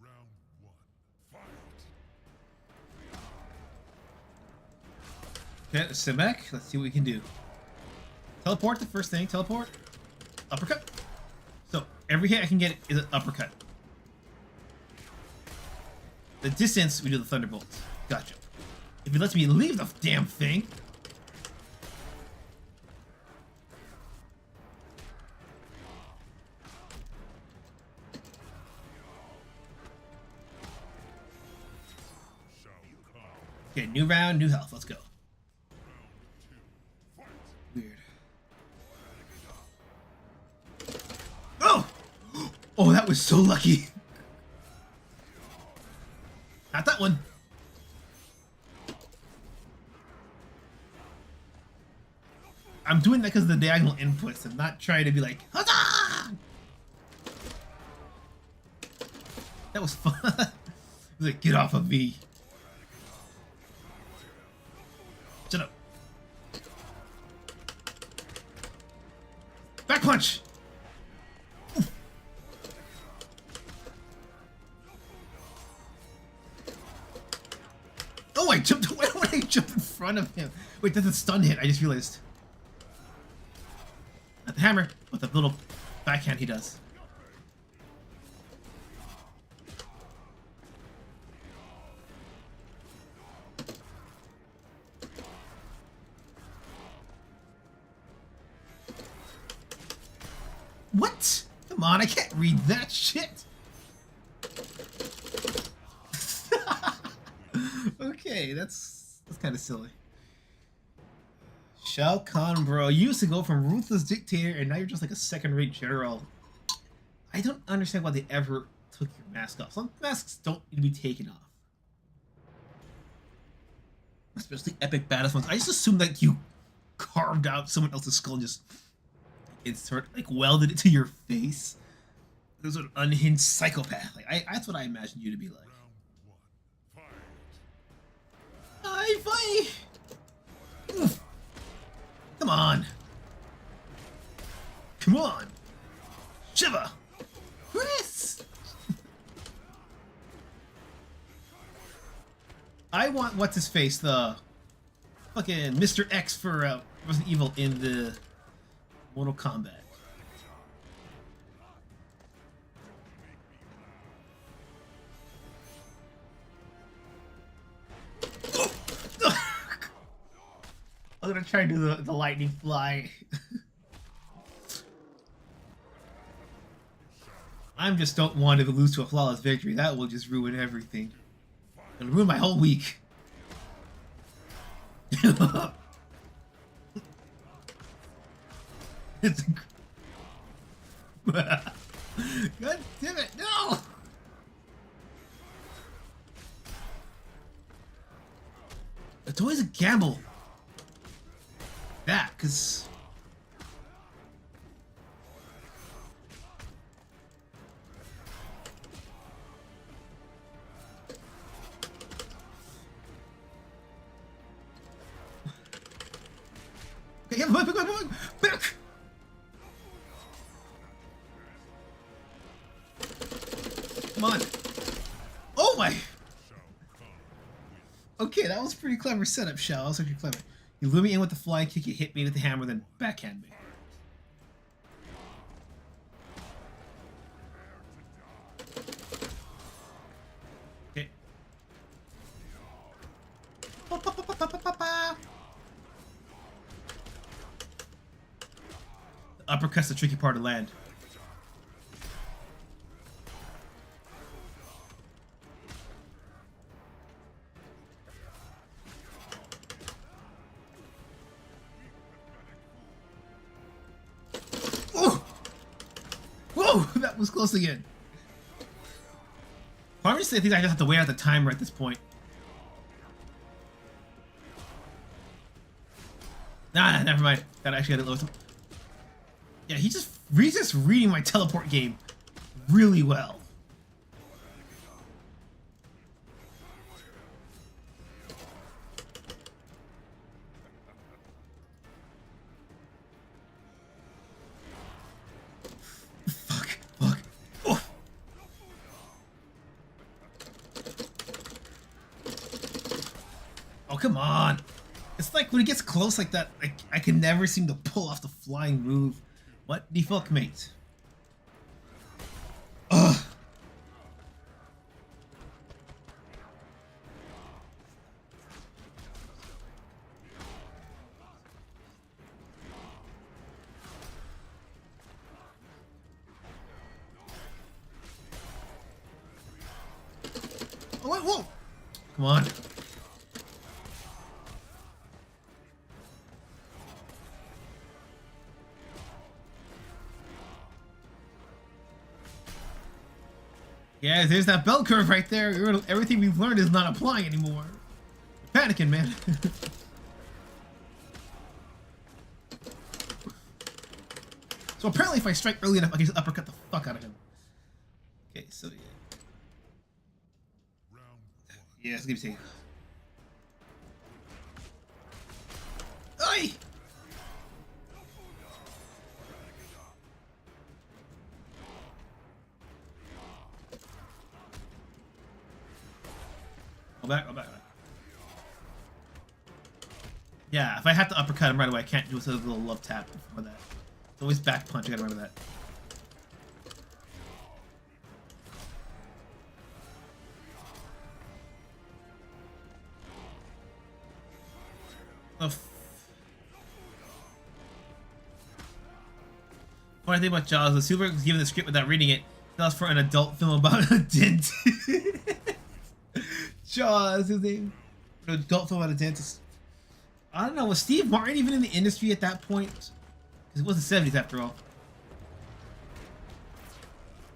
Speaker 1: Round 1, fight!
Speaker 2: Okay, let's sit back. Let's see what we can do. Teleport, the first thing. Teleport. Uppercut. So, every hit I can get is an uppercut. The distance, we do the Thunderbolts. Gotcha. If it lets me leave the damn thing.
Speaker 1: Shao Kahn.
Speaker 2: Okay, new round, new health. Let's go. Weird. Oh! Oh, that was so lucky. Not that one. I'm doing that because of the diagonal inputs. I'm not trying to be like, huzzah! That was fun. It was like, get off of me. Shut up. Back punch! Oh, I jumped away when I jumped in front of him. Wait, that's a stun hit. I just realized. Not the hammer, but the little backhand he does. What? Come on, I can't read that shit. Okay, that's kind of silly. Shao Kahn, bro. You used to go from ruthless dictator, and now you're just like a second-rate general. I don't understand why they ever took your mask off. Some masks don't need to be taken off. Especially epic badass ones. I just assumed that you carved out someone else's skull and just like welded it to your face. There's an unhinged psychopath. Like that's what I imagined you to be like.
Speaker 1: Round 1, fight!
Speaker 2: Hi, fight! Oof. Come on. Come on. Shiva. Chris. I want what's his face, the fucking Mr. X for Resident Evil in the Mortal Kombat. I'm gonna try to do the lightning fly. I just don't want to lose to a flawless victory. That will just ruin everything. It'll ruin my whole week. God damn it, no! It's always a gamble. That, because... Okay, Get back! Come on. Oh my! Okay, that was a pretty clever setup, Shao. That was actually clever. You lure me in with the flying kick, you hit me with the hammer, then backhand me. Okay. The uppercut's the tricky part to land. That was close again. Part of me just thinks I just have to wait out the timer at this point. Nah, never mind. That actually had a little. Yeah, he's just reading my teleport game really well. Oh, come on. It's like when it gets close like that, I can never seem to pull off the flying move. What the fuck, mate? Ugh. Oh, whoa! Come on. Yeah, there's that bell curve right there. Everything we've learned is not applying anymore. You're panicking, man. So apparently if I strike early enough, I can just uppercut the fuck out of him. Okay, so yeah. Yeah, let's give me a second. Oi! Go back, go back. Yeah, if I have to uppercut him right away, I can't do a little love tap before that. It's always back punch, I gotta remember that. Oh. Funny thing about Jaws, the Spielberg was given the script without reading it. That was for an adult film about a dentist. Jaws, his name. An adult film about a dentist. I don't know, was Steve Martin even in the industry at that point? Because it was the 70s after all.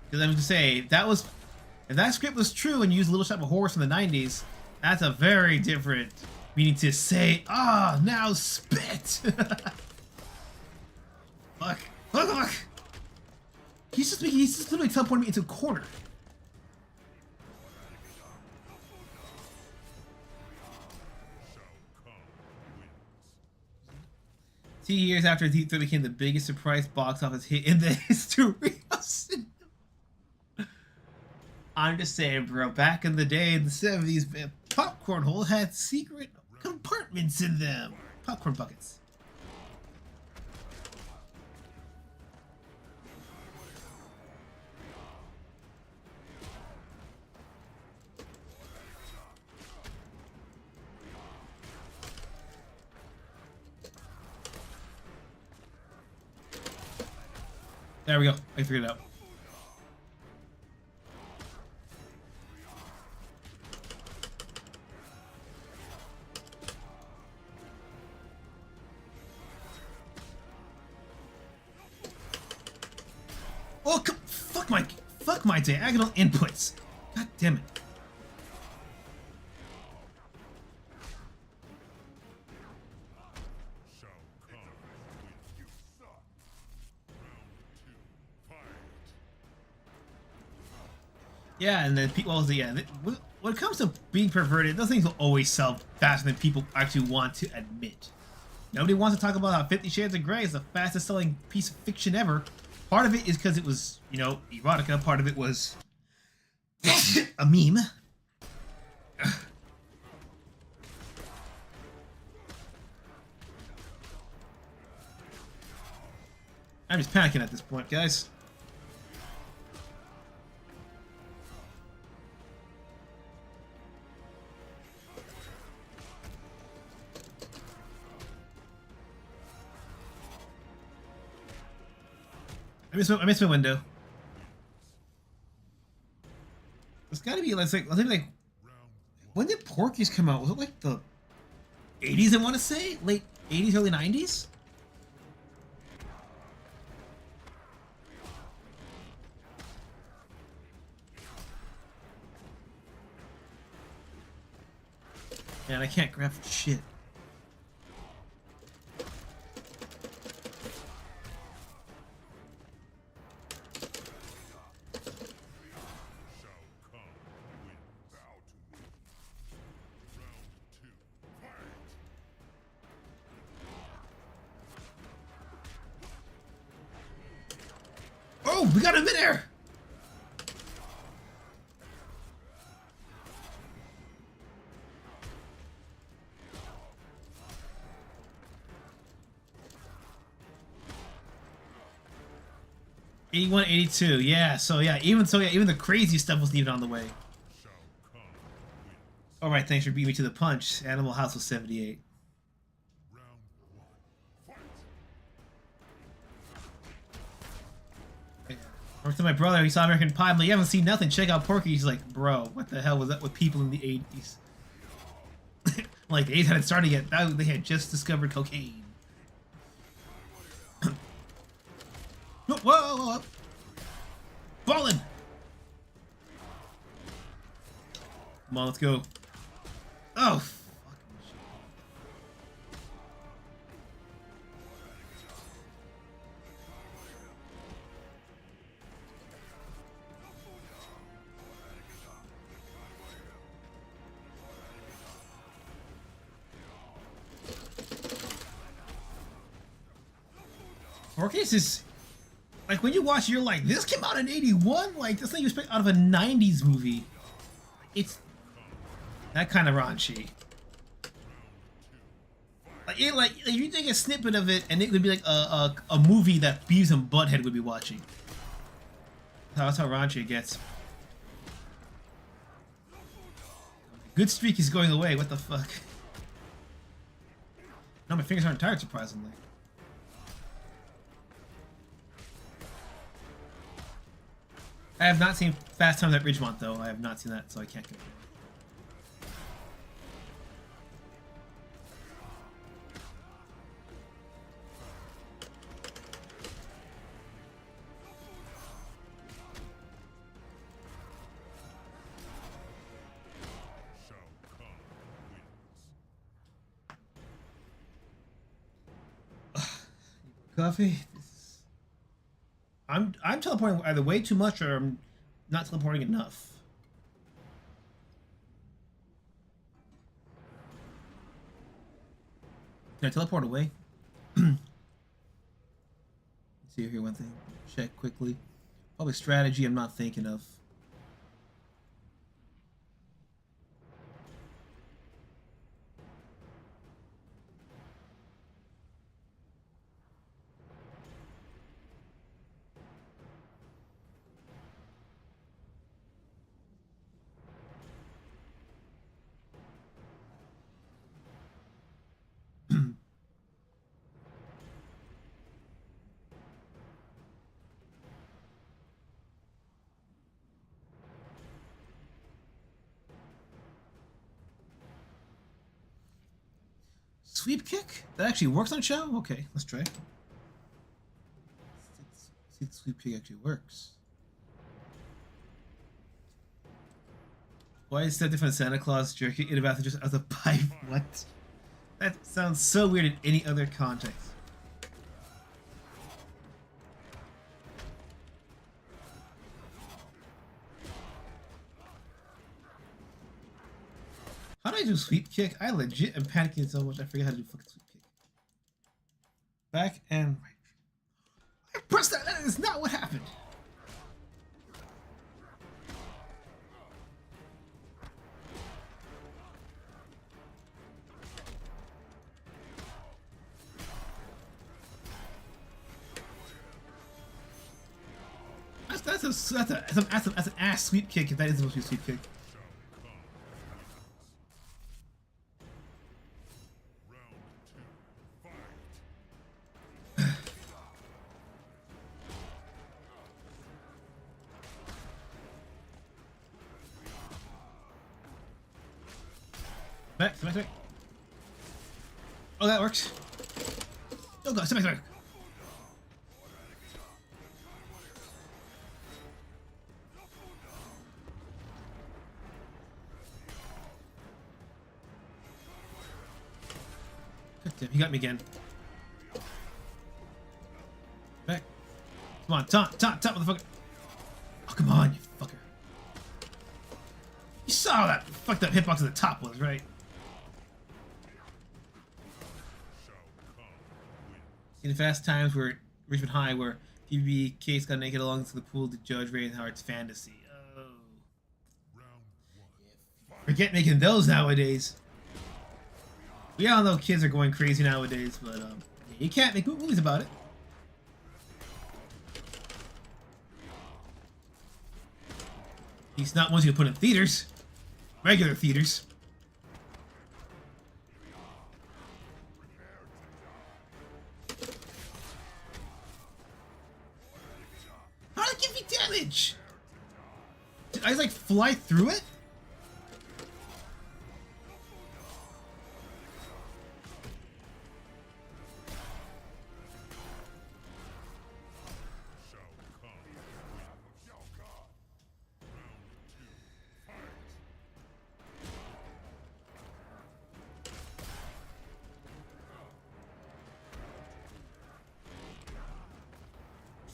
Speaker 2: Because I was to say, if that script was true and used Little Shop of Horrors from the 90s, that's a very different meaning to say, now spit! Fuck. Fuck! He's just literally teleporting me into a corner. Shao Kahn wins. 2 years after Vtuber became the biggest surprise box office hit in the history of cinema. I'm just saying, bro, back in the day in the 70s, man, popcorn hole had secret compartments in them. Popcorn buckets. There we go. I figured it out. Oh, fuck my diagonal inputs. God damn it.
Speaker 1: Shao Kahn wins. You suck. Round 2, fight.
Speaker 2: Yeah, and then people, when it comes to being perverted, those things will always sell faster than people actually want to admit. Nobody wants to talk about how 50 Shades of Grey is the fastest selling piece of fiction ever. Part of it is because it was, you know, erotica. Part of it was a meme. I'm just panicking at this point, guys. I missed my window. It's gotta be like when did Porky's come out? Was it like the 80s? I want to say late 80s, early 90s. Man, I can't grab shit. Oh, we got him in there! '81, '82, yeah. So yeah, even the crazy stuff was even on the way. All right, thanks for beating me to the punch. Animal House was 78. Or to my brother, he saw American Pie. I'm like, you haven't seen nothing. Check out Porky. He's like, bro, what the hell was that with people in the 80s? Like, the 80s hadn't started yet. They had just discovered cocaine. Whoa, whoa, whoa. Ballin'! Come on, let's go. Oh, Porky's is like when you watch, you're like, this came out in '81. Like this thing you expect out of a '90s movie. It's that kind of raunchy. Like you take a snippet of it, and it would be like a movie that Beavis and Butthead would be watching. That's how raunchy it gets. Good streak is going away. What the fuck? No, my fingers aren't tired, surprisingly. I have not seen Fast Times at Ridgemont, though. I have not seen that, so I can't compare.
Speaker 1: Shao Kahn wins.
Speaker 2: Coffee? I'm teleporting either way too much or I'm not teleporting enough. Can I teleport away? Let's see here one thing. Check quickly. Probably strategy I'm not thinking of. Sweep kick? That actually works on Shao? Okay, let's try. See if the sweep kick actually works. Why is that different Santa Claus jerking in a bathroom just as a pipe? What? That sounds so weird in any other context. How do I do sweep kick? I legit am panicking so much I forget how to do fucking sweep kick. Back and right. I pressed that. That is not what happened. That's an ass sweep kick if that is supposed to be a sweep kick. Back. Oh, that works. Oh god, smack. God damn, he got me again. Back. Come on, top, motherfucker. Oh, come on, you fucker. You saw that fucked up hitbox at the top was, right? In the fast times where Richmond High, where PvP case got naked along to the pool to judge Ray and Howard's fantasy. Oh. Forget making those nowadays. We all know kids are going crazy nowadays, but you can't make movies about it. At least not ones you put in theaters. Regular theaters. How did it give me damage? Did I like fly through it?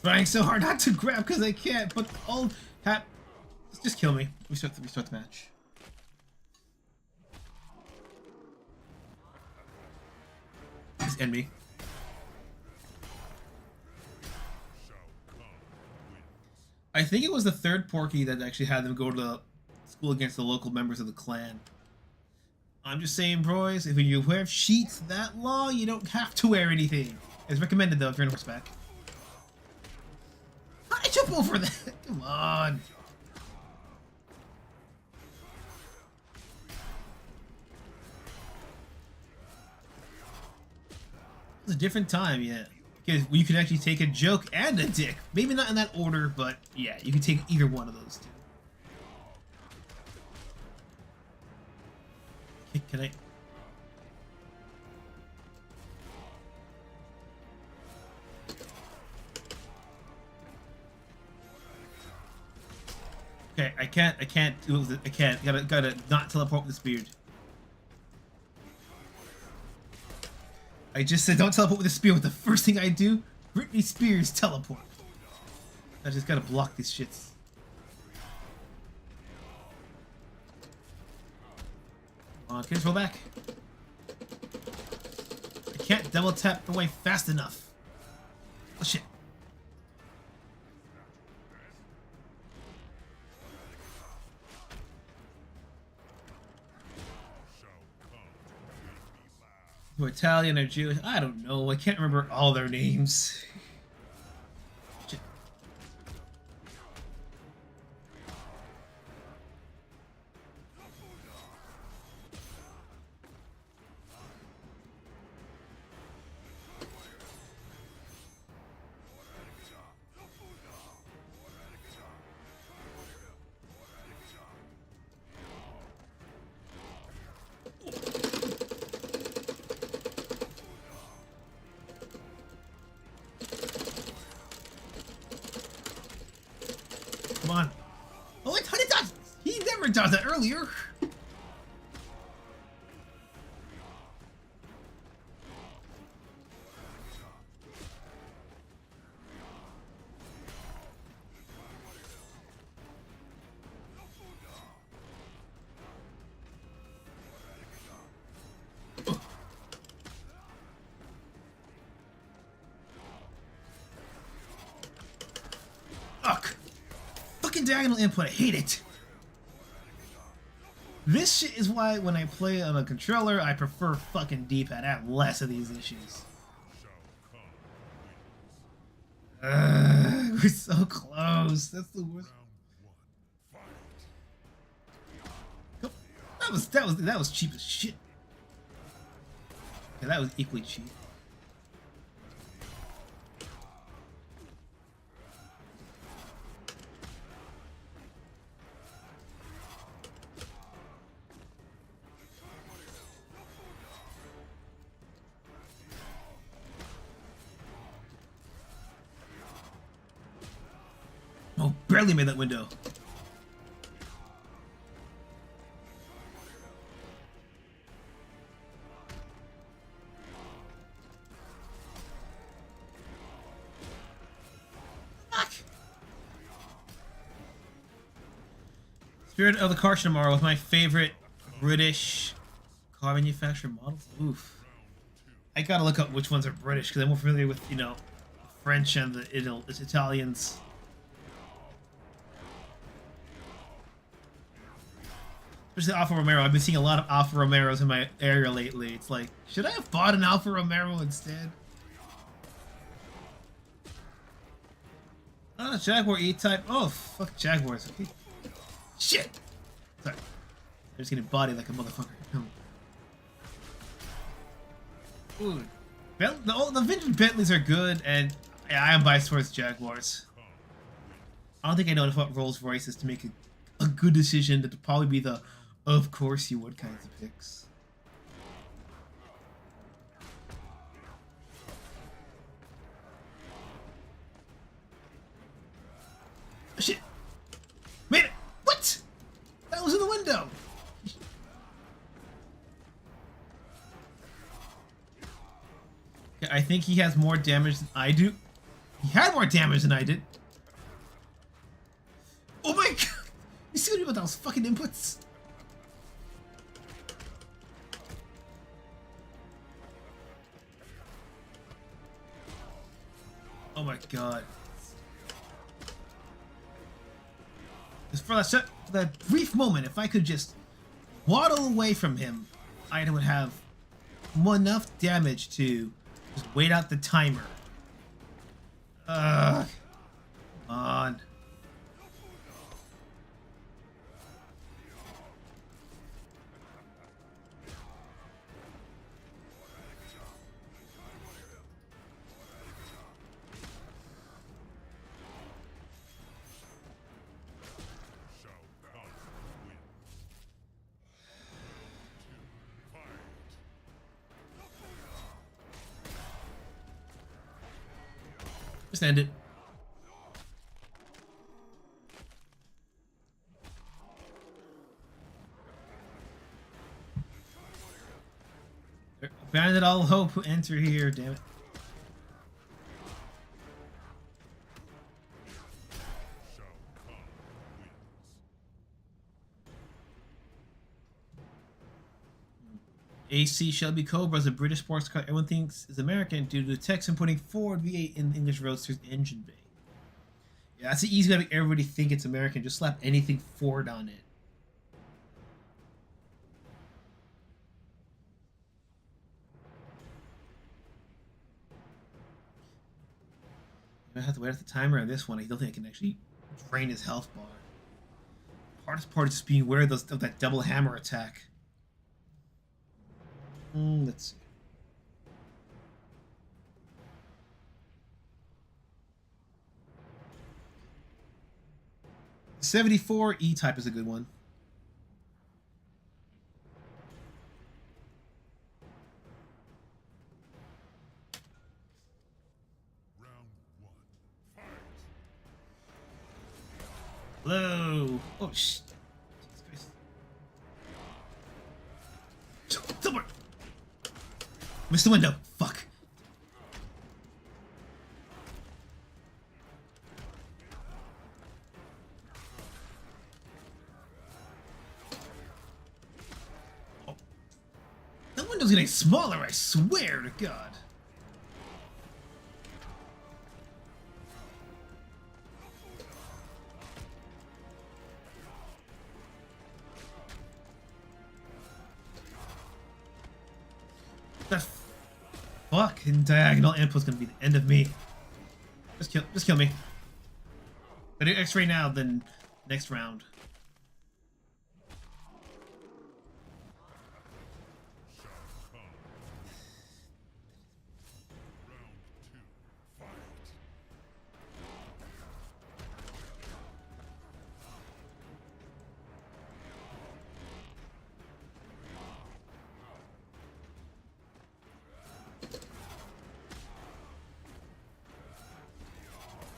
Speaker 2: Trying so hard not to grab because I can't, but all just kill me. Restart the match. Just end me. I think it was the third Porky that actually had them go to school against the local members of the clan. I'm just saying, boys, if you wear sheets that long, you don't have to wear anything. It's recommended though if you're on horseback. I jump over that. Come on. It was a different time, yeah. Because you can actually take a joke and a dick. Maybe not in that order, but yeah, you can take either one of those two. Okay, can I? Okay, I can't do it. I can't. Gotta not teleport with the spear. I just said don't teleport with the spear. What the first thing I do? Britney Spears teleport. I just gotta block these shits. Come on, kids, roll back. I can't double tap away fast enough. Oh shit. They're Italian or Jewish. I don't know. I can't remember all their names. Shit. Come on. Oh, wait, how did that? He never does that earlier. fucking diagonal input. I hate it. This shit is why when I play on a controller, I prefer fucking D-pad. I have less of these issues. We're so close. That's the worst. That was cheap as shit. Yeah, that was equally cheap. Oh, barely made that window. Fuck. Spirit of the Car tomorrow was my favorite British car manufacturer models. Oof. I gotta look up which ones are British because I'm more familiar with, you know, French and the Italians. Especially Alfa Romero. I've been seeing a lot of Alfa Romeros in my area lately. It's like, should I have bought an Alfa Romero instead? Oh, Jaguar E-Type. Oh, fuck Jaguars. Okay. Shit! Sorry. I'm just getting bodied like a motherfucker. Ooh. The vintage Bentleys are good, and yeah, I am biased towards Jaguars. I don't think I know enough about Rolls Royces to make a good decision. That'd probably be the "of course you would" kinds of picks. Oh, shit! Made it! What? That was in the window! Okay, I think he has more damage than I do. He had more damage than I did. Oh my god! You see what I mean about those fucking inputs? Oh my god. Just for that brief moment, if I could just waddle away from him, I would have enough damage to just wait out the timer. Ugh. Come on.
Speaker 1: Shao Kahn wins. Fight.
Speaker 2: Just end it. Abandon all hope who enter here, damn it.
Speaker 1: Shao Kahn wins.
Speaker 2: AC Shelby Cobra is a British sports car everyone thinks is American due to the Texan putting Ford V8 in the English Roadster's engine bay. Yeah, that's the easy way to make everybody think it's American. Just slap anything Ford on it. I have to wait at the timer on this one. I don't think I can actually drain his health bar. Hardest part is just being aware of that double hammer attack. Let's see. '74 E-Type is a good one.
Speaker 1: Round one. Fight.
Speaker 2: Hello. Oh shit. Somewhere. Missed the window. Fuck. Oh. That window's getting smaller, I swear to God. The fucking diagonal input's gonna be the end of me. Just kill me. Better X-ray now than next round.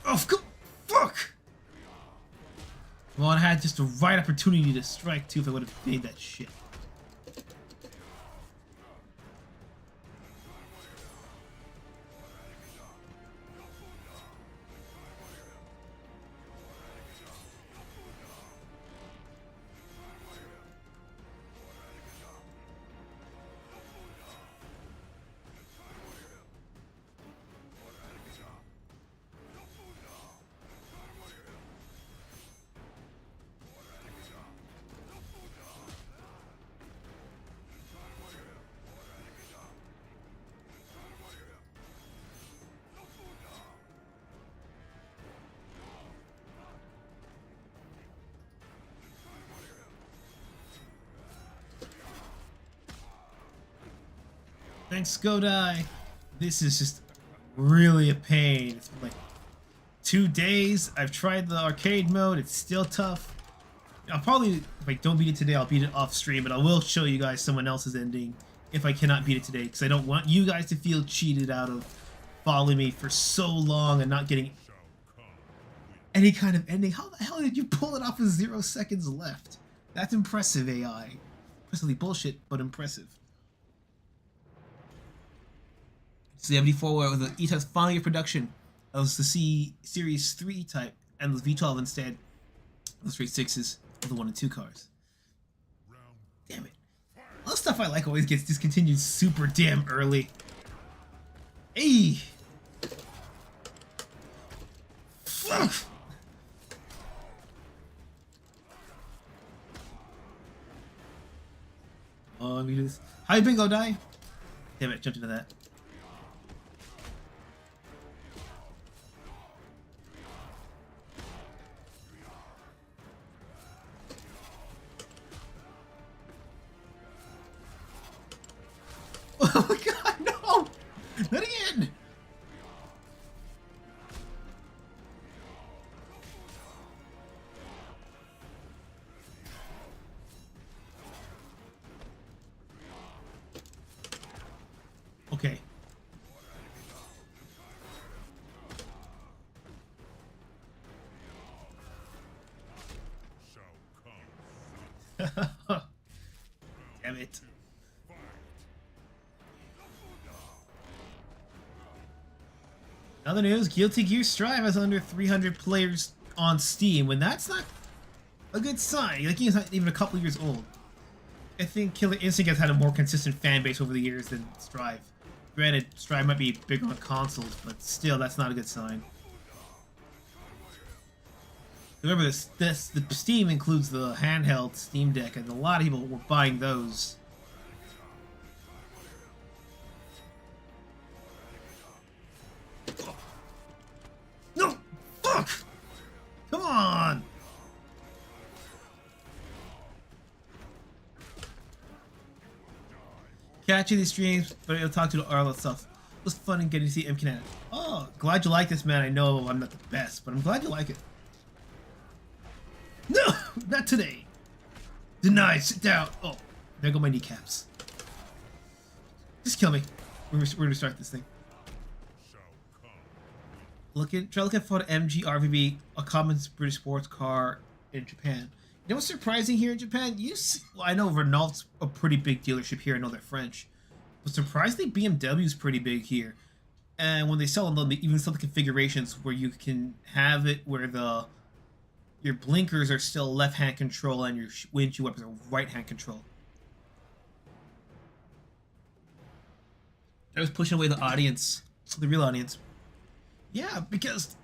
Speaker 2: Oh, fuck! Well, I had just the right opportunity to strike too if I would have made that shit. Thanks, Godai. This is just really a pain. It's been like 2 days. I've tried the arcade mode. It's still tough. I'll probably, if I don't beat it today, I'll beat it off stream, but I will show you guys someone else's ending if I cannot beat it today, because I don't want you guys to feel cheated out of following me for so long and not getting any kind of ending. How the hell did you pull it off with 0 seconds left? That's impressive, AI. Impressively bullshit, but impressive. 74 with the E-Type's final year production. That was the C Series 3 type, and the V12 instead. The straight 6s of the 1 and 2 cars. Damn it. All the stuff I like always gets discontinued super damn early. Hey! Fuck! Oh, let me do this. Hi, Bingo Die! Damn it, jumped into that. Oh my god, no! Not again! Okay. Damn it. Other news, Guilty Gear Strive has under 300 players on Steam, when that's not a good sign. Like, it's not even a couple years old. I think Killer Instinct has had a more consistent fan base over the years than Strive. Granted, Strive might be bigger on consoles, but still, that's not a good sign. Remember, the Steam includes the handheld Steam Deck, and a lot of people were buying those. No! Fuck! Come on! Catching these streams, but it'll talk to the Arlo stuff. It was fun and getting to see MK9. Oh, glad you like this, man. I know I'm not the best, but I'm glad you like it. No! Not today! Denied, sit down! Oh, there go my kneecaps. Just kill me. We're gonna start this thing. Try looking for the MG RVB, a common British sports car in Japan. You know what's surprising here in Japan? Well, I know Renault's a pretty big dealership here. I know they're French. But surprisingly, BMW's pretty big here. And when they sell them, they even sell the configurations where you can have it where your blinkers are still left-hand control and your windshield wipers are right-hand control. I was pushing away the audience, the real audience. Yeah, because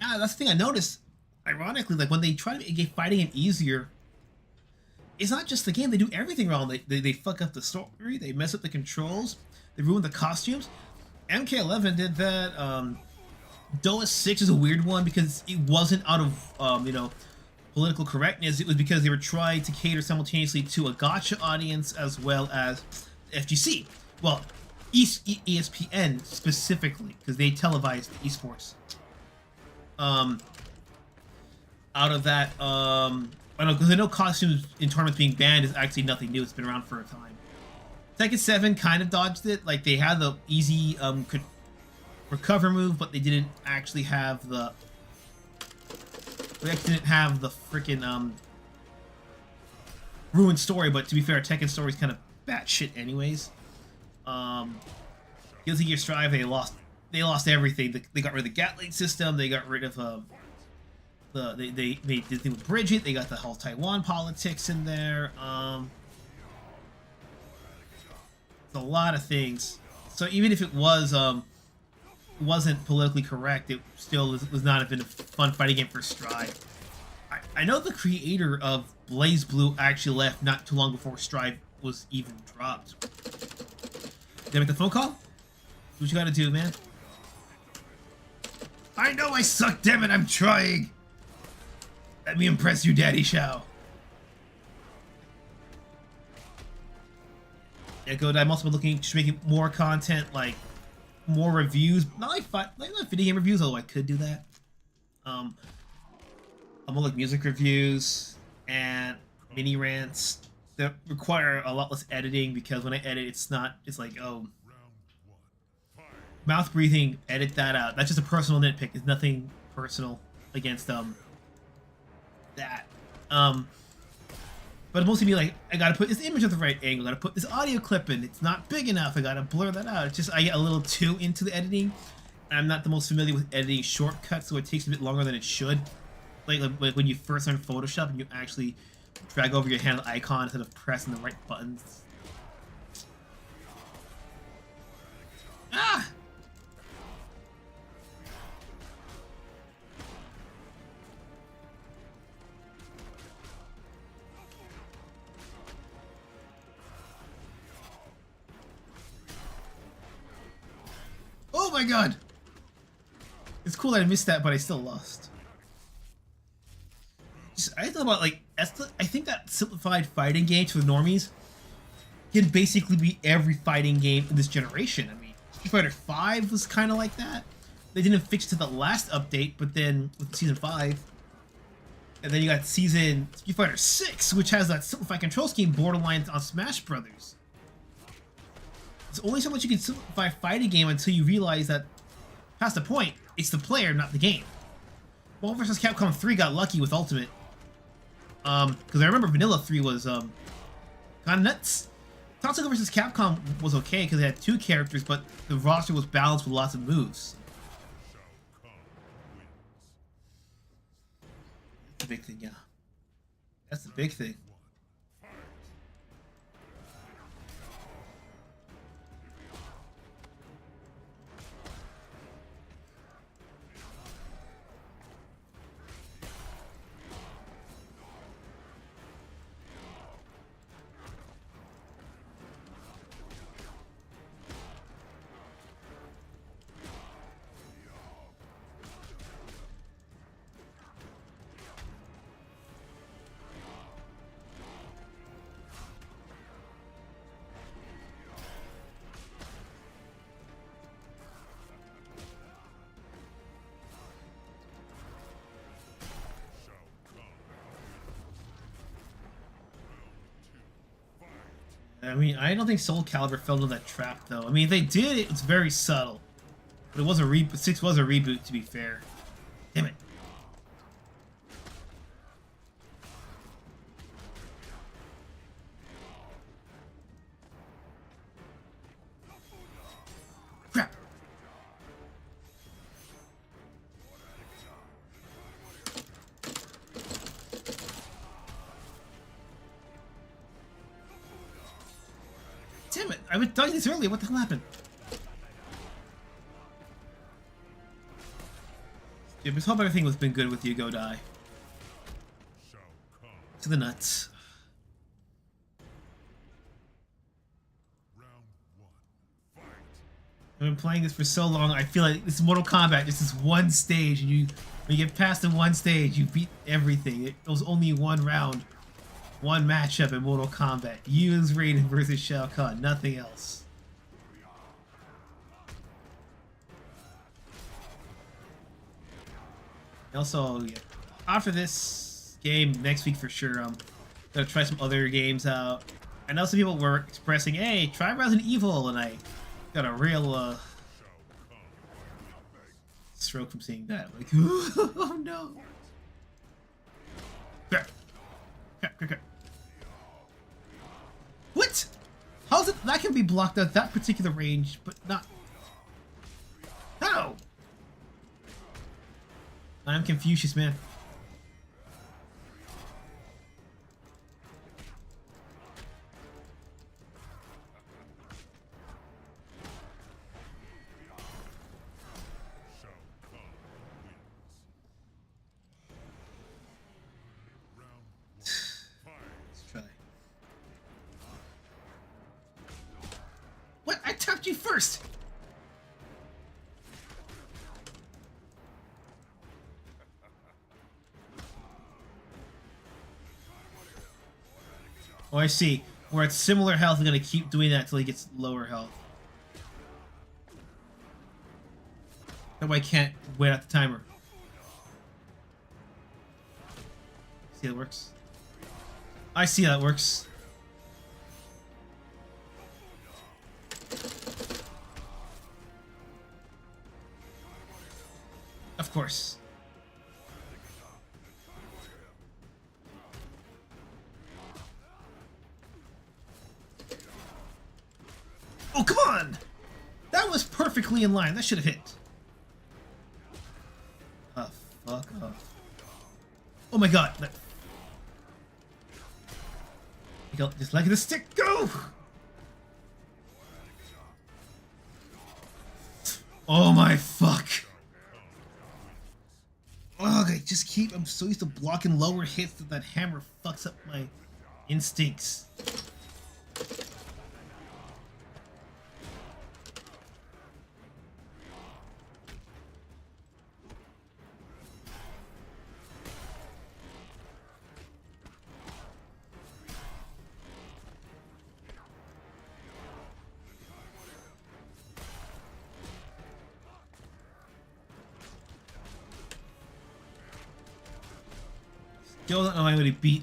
Speaker 2: that's the thing I noticed. Ironically, like when they try to make fighting it easier, it's not just the game. They do everything wrong. They fuck up the story. They mess up the controls. They ruin the costumes. MK11 did that. Doa 6 is a weird one because it wasn't out of, you know, political correctness. It was because they were trying to cater simultaneously to a gacha audience as well as FGC. Well, ESPN specifically, because they televised esports. Out of that, I don't know, because I know costumes in tournaments being banned is actually nothing new. It's been around for a time. Tekken 7 kind of dodged it. Like, they had the easy recover move, but they didn't actually have the... They actually didn't have the freaking ruined story, but to be fair, Tekken story is kind of batshit anyways. Guilty Gear Strive, they lost everything. They got rid of the Gatling system. They got rid of they did the thing with Bridget. They got the whole Taiwan politics in there. It's a lot of things. So even if it was wasn't politically correct, it still was not have been a fun fighting game for Strive. I know the creator of Blaze Blue actually left not too long before Strive was even dropped. Did I make the phone call? What you gotta do, man? I know I suck, damn it, I'm trying! Let me impress you, Daddy Shao. Yeah, good. I'm also looking to making more content, like more reviews. Not video game reviews, although I could do that. I'm gonna look music reviews and mini rants that require a lot less editing because when I edit, it's like, oh, mouth breathing, edit that out. That's just a personal nitpick. It's nothing personal against that. But it'll mostly be like, I gotta put this image at the right angle, I gotta put this audio clip in, it's not big enough, I gotta blur that out. It's just, I get a little too into the editing. I'm not the most familiar with editing shortcuts, so it takes a bit longer than it should. Like when you first learn Photoshop and you actually drag over your hand icon instead of pressing the right buttons. Ah! Oh my god! It's cool that I missed that, but I still lost. I thought about, like, I think that simplified fighting game for the normies can basically be every fighting game in this generation. I mean, Street Fighter 5 was kind of like that. They didn't fix it to the last update, but then with Season 5. And then you got Street Fighter 6, which has that simplified control scheme borderline on Smash Brothers. There's only so much you can simplify a fighting game until you realize that, past the point, it's the player, not the game. Marvel vs. Capcom 3 got lucky with Ultimate. Because I remember Vanilla 3 was, kind of nuts. Tatsuka vs. Capcom was okay because it had 2 characters, but the roster was balanced with lots of moves. That's the big thing, yeah. That's the big thing. I mean, I don't think Soul Calibur fell into that trap, though. I mean, if they did, it's very subtle. But it was a 6 was a reboot, to be fair. Damn it. Crap. Damn it, I was dodging this earlier, what the hell happened? Yeah, but hope everything has been good with you, Go Die. To the nuts. been playing this for so long. I feel like this is Mortal Kombat. Just this one stage, and when you get past the one stage, you beat everything. It was only one round, one matchup in Mortal Kombat. Yu's Raiden versus Shao Kahn. Nothing else. Also, yeah, after this game, next week for sure, I'm gonna try some other games out. I know some people were expressing, hey, try Resident Evil, and I got a real stroke from seeing that. Like, oh no. Crap. What? How's it that can be blocked at that particular range, but not? How? I'm Confucius, man. Let's try. What? I tapped you first! Oh, I see. Where it's similar health, I'm gonna keep doing that until he gets lower health. That way I can't wait out the timer. See how it works? I see how it works. Of course. Oh, come on! That was perfectly in line. That should have hit. Oh, fuck off. Oh my god. Just like the stick. Go! Oh my fuck. Okay, just keep. I'm so used to blocking lower hits that hammer fucks up my instincts. Still don't know how to beat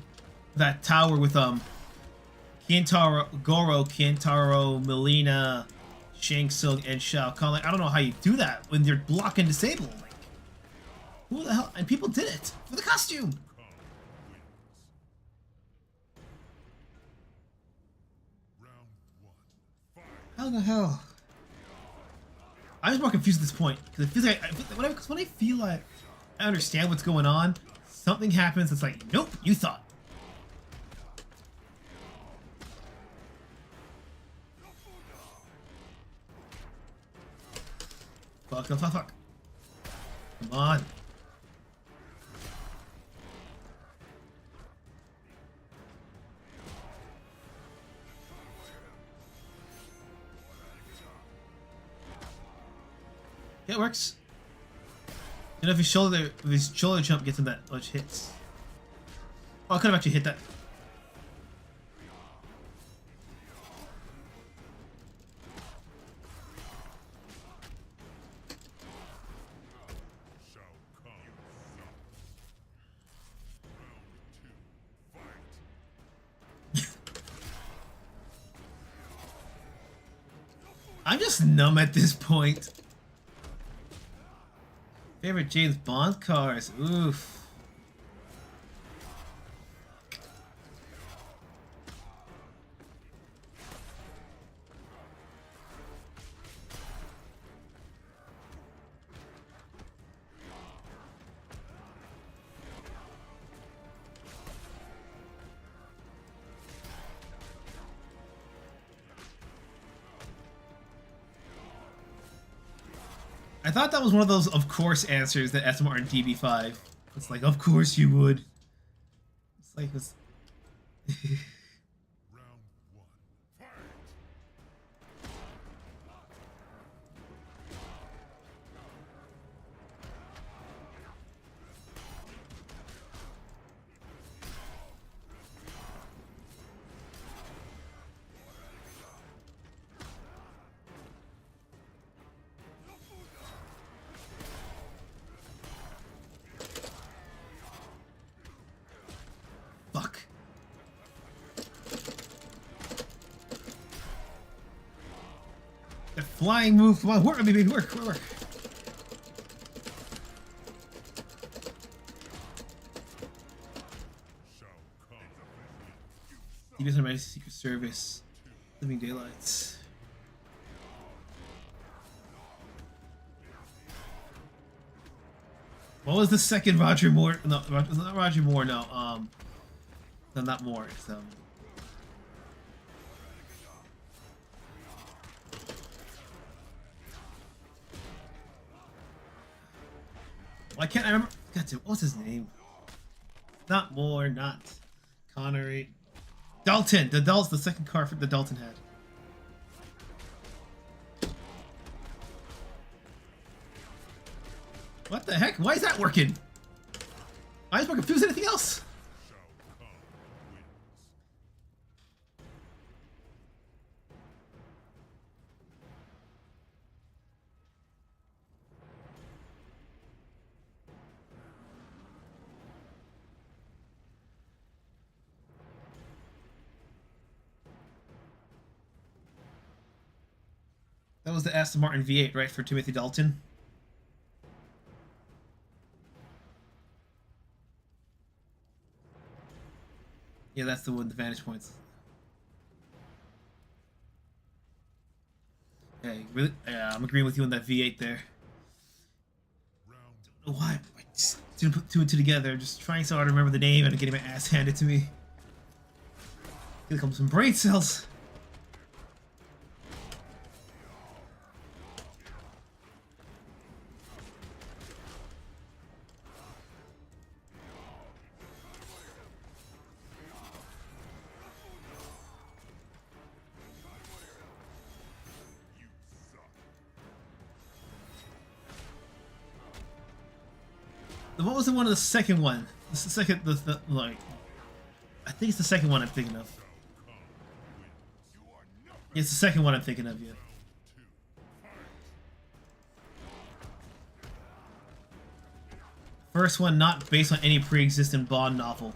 Speaker 2: that tower with Kintaro, Goro, Kintaro, Melina, Shang Tsung, and Shao Kahn. Like, I don't know how you do that when you're block and disable. Like, who the hell? And people did it for the costume. How the hell? I'm just more confused at this point because it feels like when I feel like I understand what's going on. Something happens, it's like, nope, you thought. Fuck. Come on. Yeah, it works. You know, if his shoulder jump gets him that much hits. Oh, I could have actually hit that. I'm just numb at this point. Favorite James Bond cars? Oof. I thought that was one of those of course answers that SMR in DB5. It's like, of course you would. It's like this.
Speaker 1: Round one. Fight!
Speaker 2: The flying move. Come on, work, baby, work.
Speaker 1: Shao Kahn
Speaker 2: Even some Secret Service. Living Daylights. What was the second Roger Moore? No, it's not Roger Moore. No, no, not Moore. It's well, I can't. I remember. God damn, what was his name? Not Moore. Not Connery. Dalton. The second car the Dalton had. What the heck? Why is that working? Why is more confused than anything else?
Speaker 1: Shao Kahn wins.
Speaker 2: That was the Aston Martin V8, right, for Timothy Dalton? Yeah, that's the one, the vantage points. Hey, really? Yeah, I'm agreeing with you on that V8 there.
Speaker 1: Round
Speaker 2: Why? I just didn't put two and two together. Just trying so hard to remember the name and getting my ass handed to me. Here comes some brain cells. What was the one of the second one? It's the second, like, I think it's the second one I'm thinking of. Yeah, it's the second one I'm thinking of, yeah. First one not based on any pre-existing Bond novel.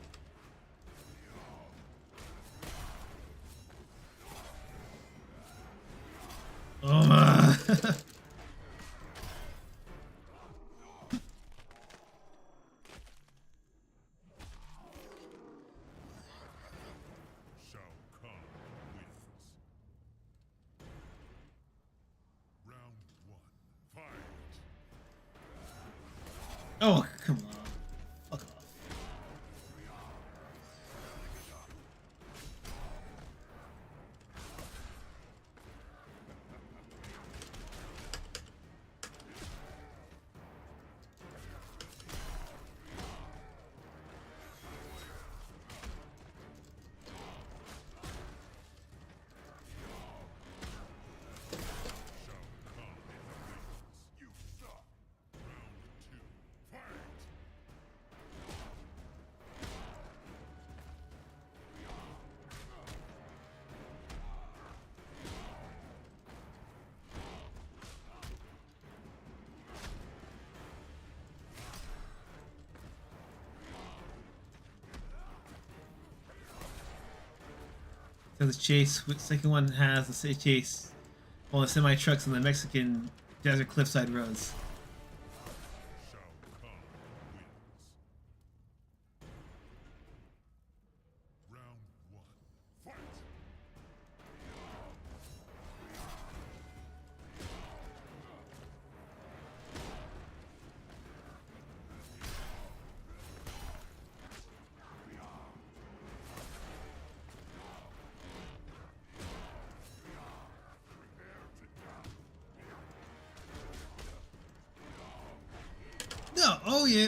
Speaker 2: Oh,
Speaker 1: Shao Kahn wins. Round one. Fight.
Speaker 2: oh, come on. Fuck off.
Speaker 1: You suck. Round two. Fight.
Speaker 2: So the chase, the second one has the chase, all the semi trucks on the Mexican desert cliffside roads.
Speaker 1: Shao Kahn wins. Round one. Fight.
Speaker 2: No, oh yeah.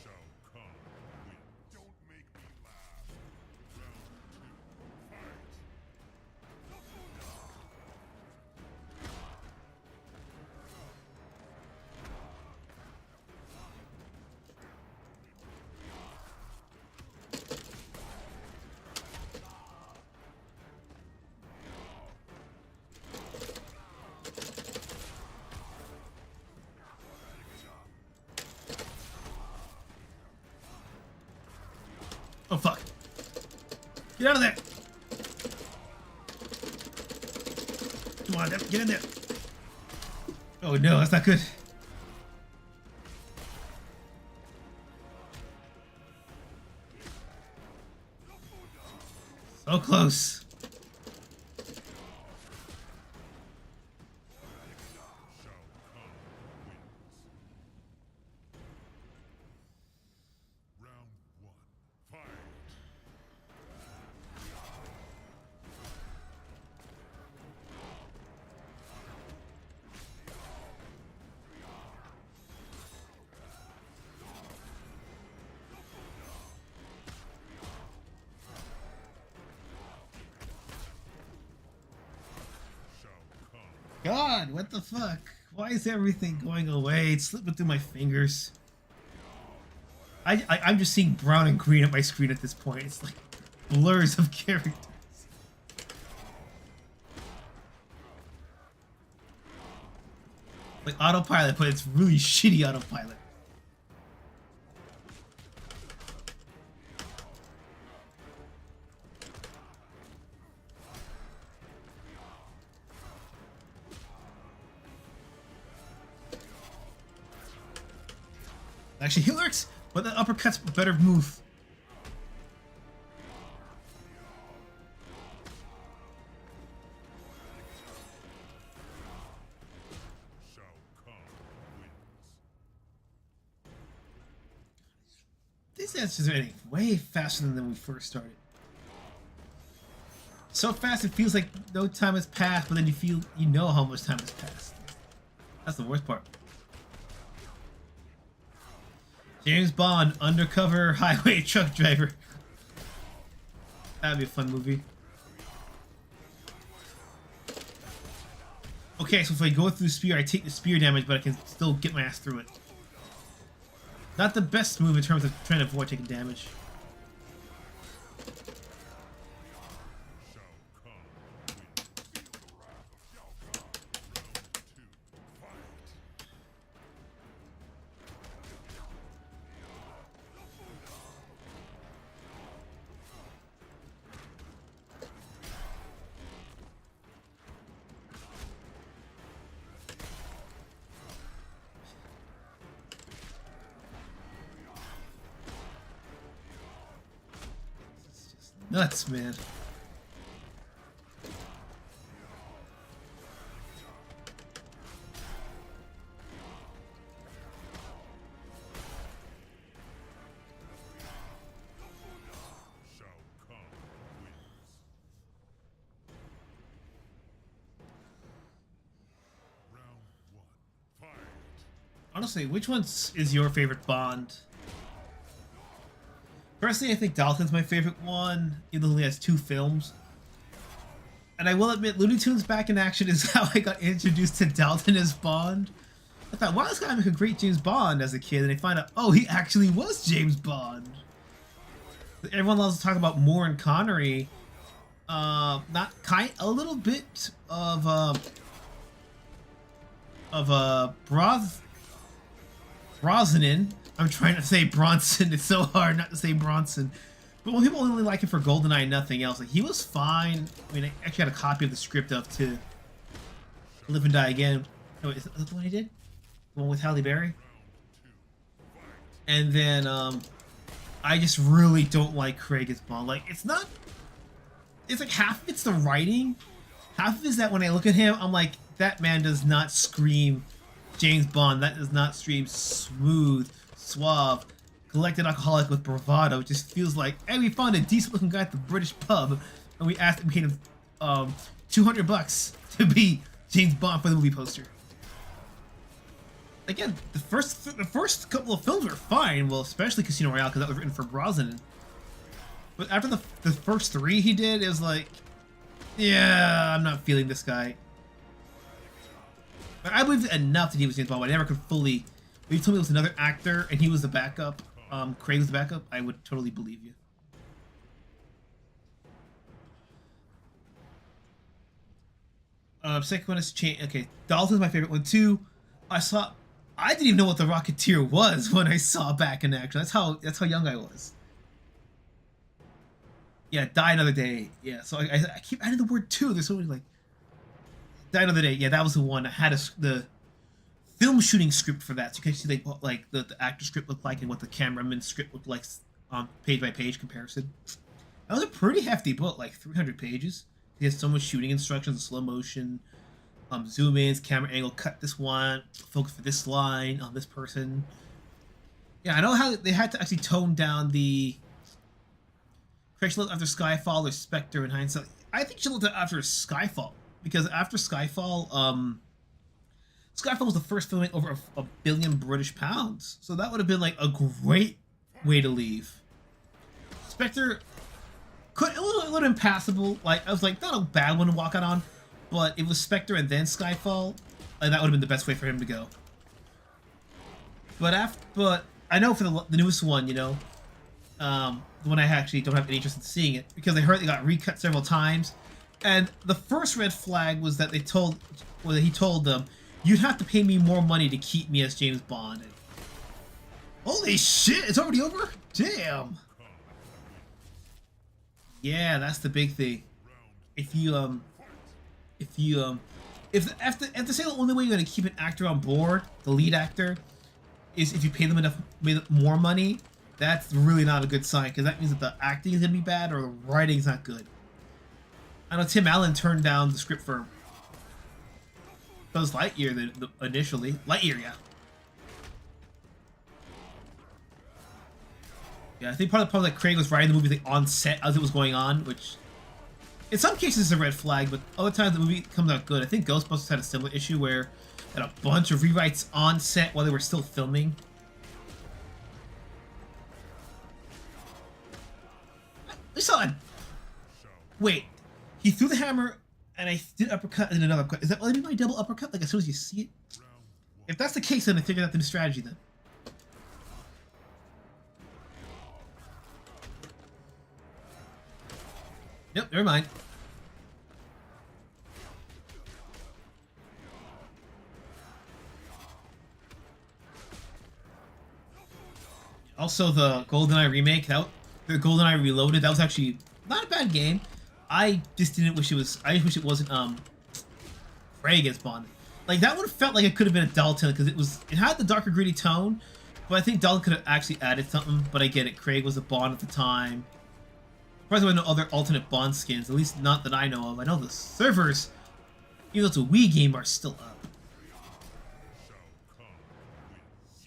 Speaker 1: Shao Kahn wins. Don't make me laugh. Round two. Fight.
Speaker 2: Oh fuck. Get out of there. Come on, get in there. Oh no, that's not good. So close. God, what the fuck? Why is everything going away? It's slipping through my fingers. I'm just seeing brown and green at my screen at this point. It's like blurs of characters. Like autopilot, but it's really shitty autopilot. Actually, he works, but the uppercut's a better move.
Speaker 1: Shao Kahn wins.
Speaker 2: These answers are ending way faster than we first started. So fast it feels like no time has passed, but then you know how much time has passed. That's the worst part. James Bond, undercover highway truck driver. That'd be a fun movie. Okay, so if I go through the spear, I take the spear damage, but I can still get my ass through it. Not the best move in terms of trying to avoid taking damage. Nuts, man.
Speaker 1: Shao Kahn wins. Round 1. Fight.
Speaker 2: Honestly, which one is your favorite Bond? Personally, I think Dalton's my favorite one, even though he has 2 films. And I will admit, Looney Tunes Back in Action is how I got introduced to Dalton as Bond. I thought, wow, this guy make a great James Bond as a kid, and I find out, oh, he actually was James Bond. Everyone loves to talk about Moore and Connery. A little bit of Brosnan. I'm trying to say Bronson. It's so hard not to say Bronson. But when people only like him for GoldenEye and nothing else, like, he was fine. I mean, I actually had a copy of the script of To Live and Die Again. Oh, is that the one he did? The one with Halle Berry? And then, I just really don't like Craig as Bond. Like, it's not... It's like half of it's the writing. Half of it is that when I look at him, I'm like, that man does not scream James Bond. That does not scream smooth, suave, collected alcoholic with bravado. It just feels like, hey, we found a decent looking guy at the British pub, and we asked him, we paid him $200 to be James Bond for the movie poster. Again, the first couple of films were fine, well, especially Casino Royale, because that was written for Brosnan. But after the first 3 he did, it was like, yeah, I'm not feeling this guy. But I believed enough that he was James Bond, but I never could fully... If you told me it was another actor and he was the backup, Craig was the backup, I would totally believe you. Second one is change. Okay, Dalton's my favorite one too. I didn't even know what the Rocketeer was when I saw Back in Action. That's how young I was. Yeah, Die Another Day. Yeah, so I keep adding the word too. There's so many like Die Another Day. Yeah, that was the one. I had the film shooting script for that, so you can see like what like the actor script looked like and what the cameraman script looked like on page by page comparison. That was a pretty hefty book, like 300 pages. It has so much shooting instructions, slow motion, zoom ins, camera angle, cut this one, focus for this line on this person. Yeah, I know how they had to actually tone down the correction after Skyfall or Spectre in hindsight. I think she looked at after Skyfall, because after Skyfall, Skyfall was the first film made over a billion British pounds, so that would have been like a great way to leave. Spectre could a little impassable. Like I was like, not a bad one to walk out on, but it was Spectre and then Skyfall, and that would have been the best way for him to go. But I know for the newest one, you know, the one I actually don't have any interest in seeing it because I heard it got recut several times, and the first red flag was that he told them, "You'd have to pay me more money to keep me as James Bond." And, holy shit! It's already over. Damn. Yeah, that's the big thing. If they say the only way you're gonna keep an actor on board, the lead actor, is if you pay them more money, that's really not a good sign, because that means that the acting is gonna be bad or the writing's not good. I know Tim Allen turned down the script for Buzz Lightyear initially. Lightyear, yeah. Yeah, I think part of the problem that Craig was writing the movie like, on set as it was going on, which in some cases is a red flag, but other times the movie comes out good. I think Ghostbusters had a similar issue where they had a bunch of rewrites on set while they were still filming. We saw it. Wait, he threw the hammer and I did uppercut and another uppercut. Is that what I mean by double uppercut? Like as soon as you see it? If that's the case, then I figured out the new strategy then. Nope, never mind. Also, the GoldenEye remake, the GoldenEye Reloaded, that was actually not a bad game. I just didn't wish it was. I just wish it wasn't Craig as Bond. Like that one felt like it could have been a Dalton because it had the darker gritty tone, but I think Dalton could have actually added something. But I get it. Craig was a Bond at the time. Surprised there were no other alternate Bond skins, at least not that I know of. I know the servers, even though it's a Wii game, are still up.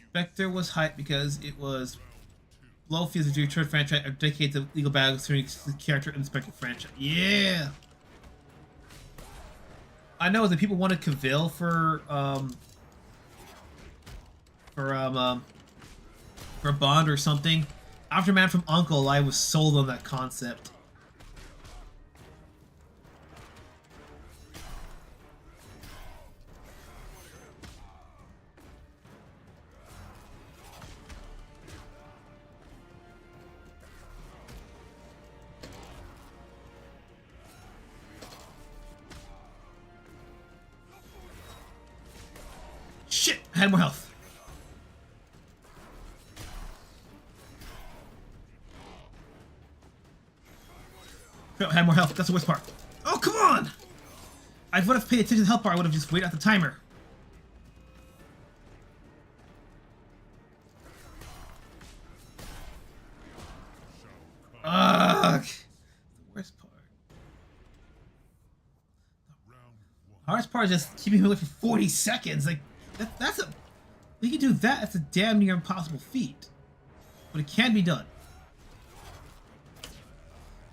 Speaker 2: Spectre was hyped because it was Blowfield's a return franchise of decades of legal battles turning the character in the Spectre franchise. Yeah! I know that people wanted Cavill for Bond or something. After Man from U.N.C.L.E., I was sold on that concept. Shit! I had more health. I had more health. That's the worst part. Oh, come on! I would have paid attention to the health bar. I would have just waited out the timer. Ugh! The worst part. The hardest part is just keeping him away for 40 seconds. Like, that's a... We can do that. That's a damn near impossible feat. But it can be done.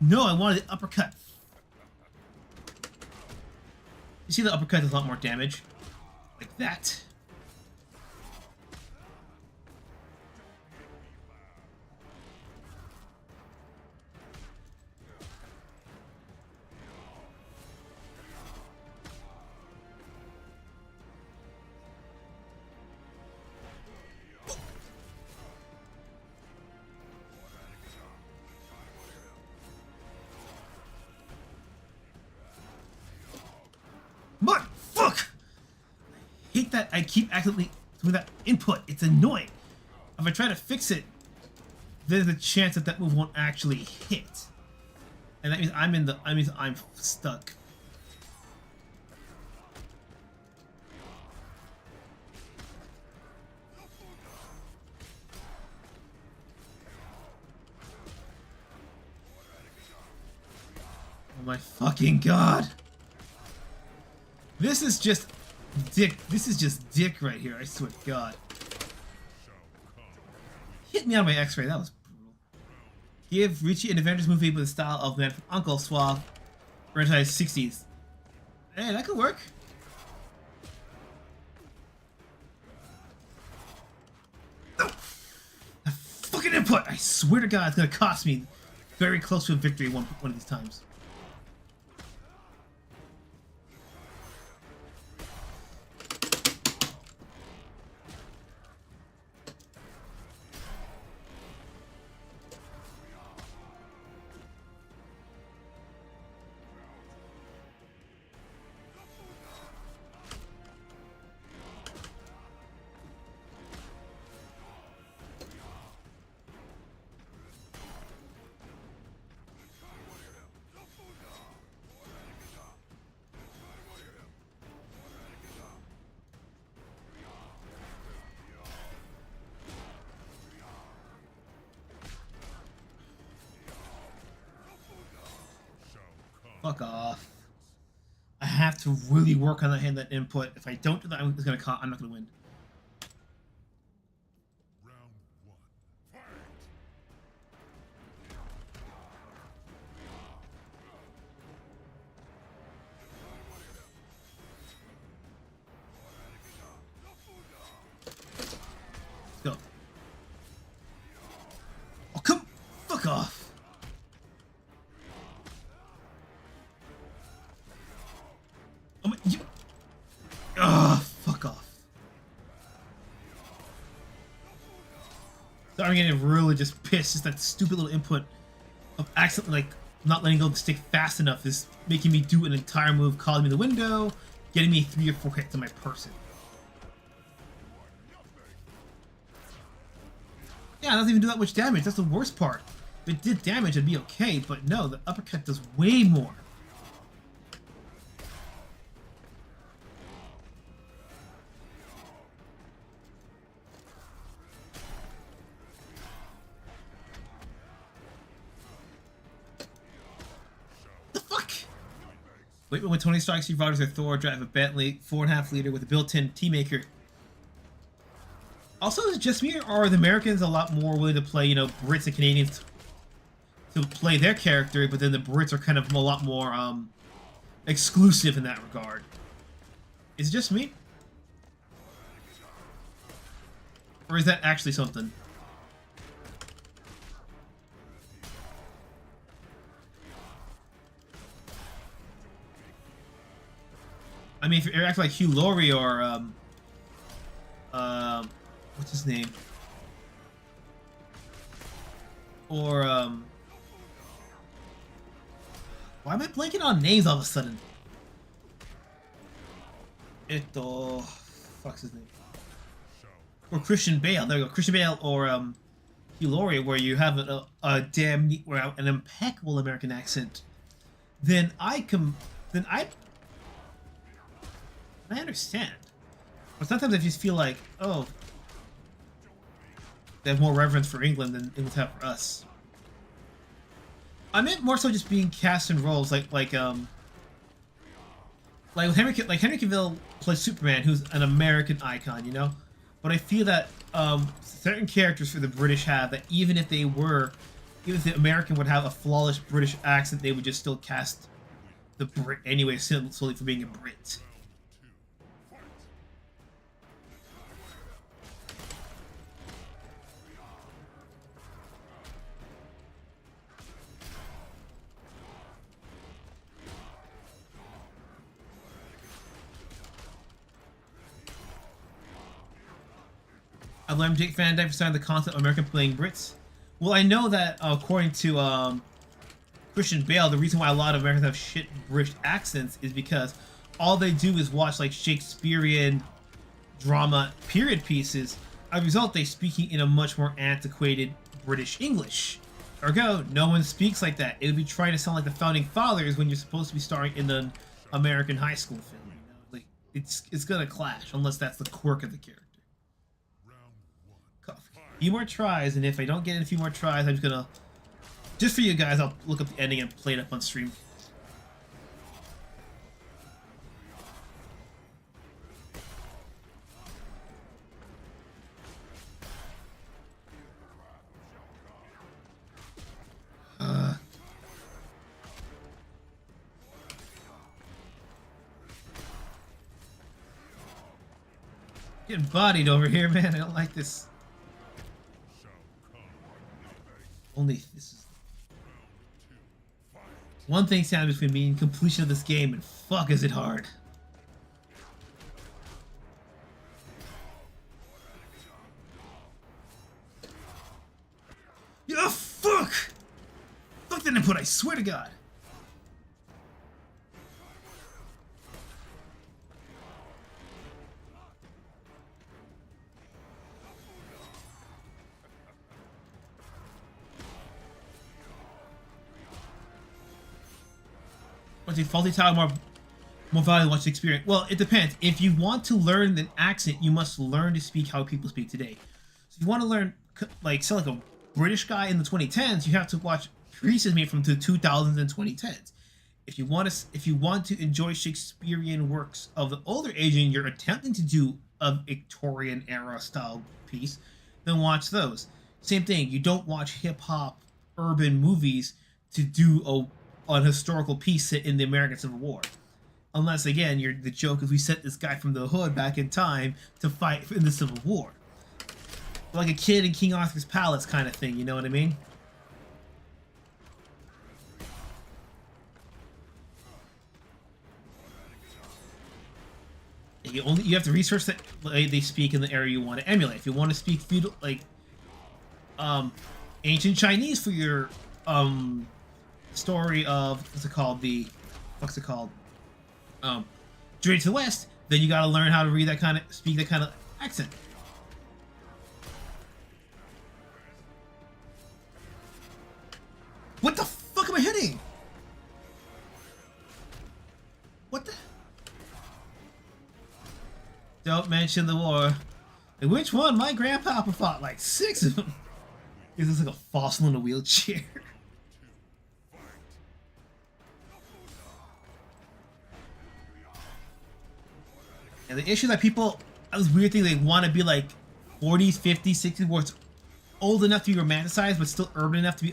Speaker 2: No, I wanted the uppercut. You see the uppercut does a lot more damage. Like that. What? Fuck! I hate that I keep accidentally doing that input. It's annoying. If I try to fix it, there's a chance that that move won't actually hit. And that means I'm stuck. Oh my fucking god. This is just dick. This is just dick right here, I swear to god. Hit me on my x-ray, that was brutal. Give Richie an Avengers movie with the style of Man from Uncle Suave. Advertise 60s. Hey, that could work. No! A fucking input! I swear to god it's gonna cost me very close to a victory one of these times. Fuck off. I have to really work on that input. If I don't do that, I'm not gonna win.
Speaker 1: Round one. Fight!
Speaker 2: Go. Oh, come. Fuck off. Fuck off. So I'm getting really just pissed. Just that stupid little input of accidentally, like, not letting go of the stick fast enough is making me do an entire move, calling me the window, getting me 3 or 4 hits on my person. Yeah, it doesn't even do that much damage. That's the worst part. If it did damage, it'd be okay, but no, the uppercut does way more. Wait, when Tony Stark's Revivers or Thor drive a Bentley 4.5 liter with a built-in tea maker. Also, is it just me, or are the Americans a lot more willing to play, you know, Brits and Canadians to play their character, but then the Brits are kind of a lot more exclusive in that regard? Is it just me? Or is that actually something? I mean, if you're acting like Hugh Laurie or, what's his name? Or, why am I blanking on names all of a sudden? Fuck's his name? Or Christian Bale, there you go, Christian Bale or, Hugh Laurie, where you have an impeccable American accent, then I understand. But sometimes I just feel like, oh, they have more reverence for England than England have for us. I meant more so just being cast in roles like Henry Cavill plays Superman, who's an American icon, you know. But I feel that certain characters for the British have that even if the American would have a flawless British accent, they would just still cast the Brit anyway, solely for being a Brit. I blame Jake Van Dyke for starting the concept of American playing Brits. Well, I know that according to Christian Bale, the reason why a lot of Americans have shit British accents is because all they do is watch like Shakespearean drama period pieces. As a result, they speaking in a much more antiquated British English. Ergo, no one speaks like that. It would be trying to sound like the founding fathers when you're supposed to be starring in an American high school film. You know? Like it's gonna clash unless that's the quirk of the character. A few more tries, and if I don't get in a few more tries, I'm just gonna, just for you guys, I'll look up the ending and play it up on stream. Getting bodied over here, man. I don't like this. Only this is one thing stands between me and completion of this game, and fuck is it hard. Yeah, fuck! Fuck that input, I swear to God. Faulty tile more valuable watch the experience. Well, it depends. If you want to learn an accent, you must learn to speak how people speak today. So if you want to learn, like, sound like a British guy in the 2010s, you have to watch pieces made from the 2000s and 2010s. If you want to enjoy Shakespearean works of the older age and you're attempting to do a Victorian era style piece, then watch those. Same thing. You don't watch hip hop urban movies to do a historical piece set in the American Civil War. Unless, again, the joke is we sent this guy from the hood back in time to fight in the Civil War. Like a kid in King Arthur's Palace kind of thing, you know what I mean? You have to research that they speak in the area you want to emulate. If you want to speak feudal, like ancient Chinese for your story of Journey to the West, then you gotta learn how to read that kind of, speak that kind of accent. What the fuck am I hitting? What the? Don't mention the war. And which one? My grandpapa fought like 6 of them. Is this like a fossil in a wheelchair? And the issue that people, this weird thing, they want to be like 40s, 50s, 60s, where it's old enough to be romanticized, but still urban enough to be,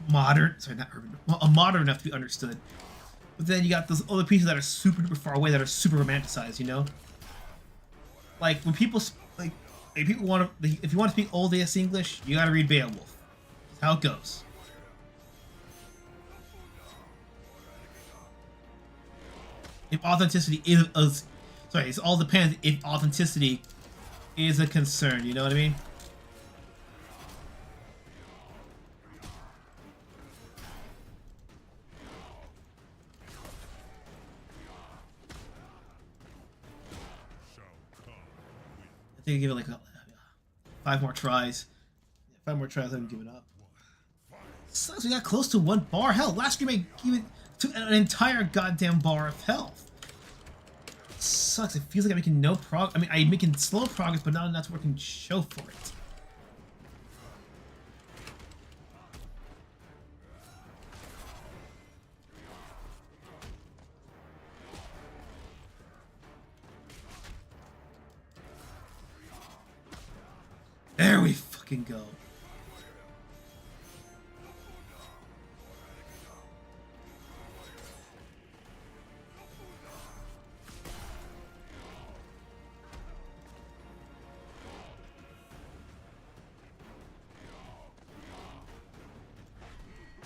Speaker 2: modern enough to be understood. But then you got those other pieces that are super duper far away that are super romanticized, you know? Like, when people, if you want to speak old ass English, you gotta read Beowulf. That's how it goes. If authenticity is sorry, it all depends if authenticity is a concern, you know what I mean? I think I give it like 5 more tries. 5 more tries, I haven't given up. Sucks, we got close to 1 bar. Hell, last stream I even took an entire goddamn bar of health. Sucks. It feels like I'm making no progress. I mean, I'm making slow progress, but not enough to work and show for it. There we fucking go.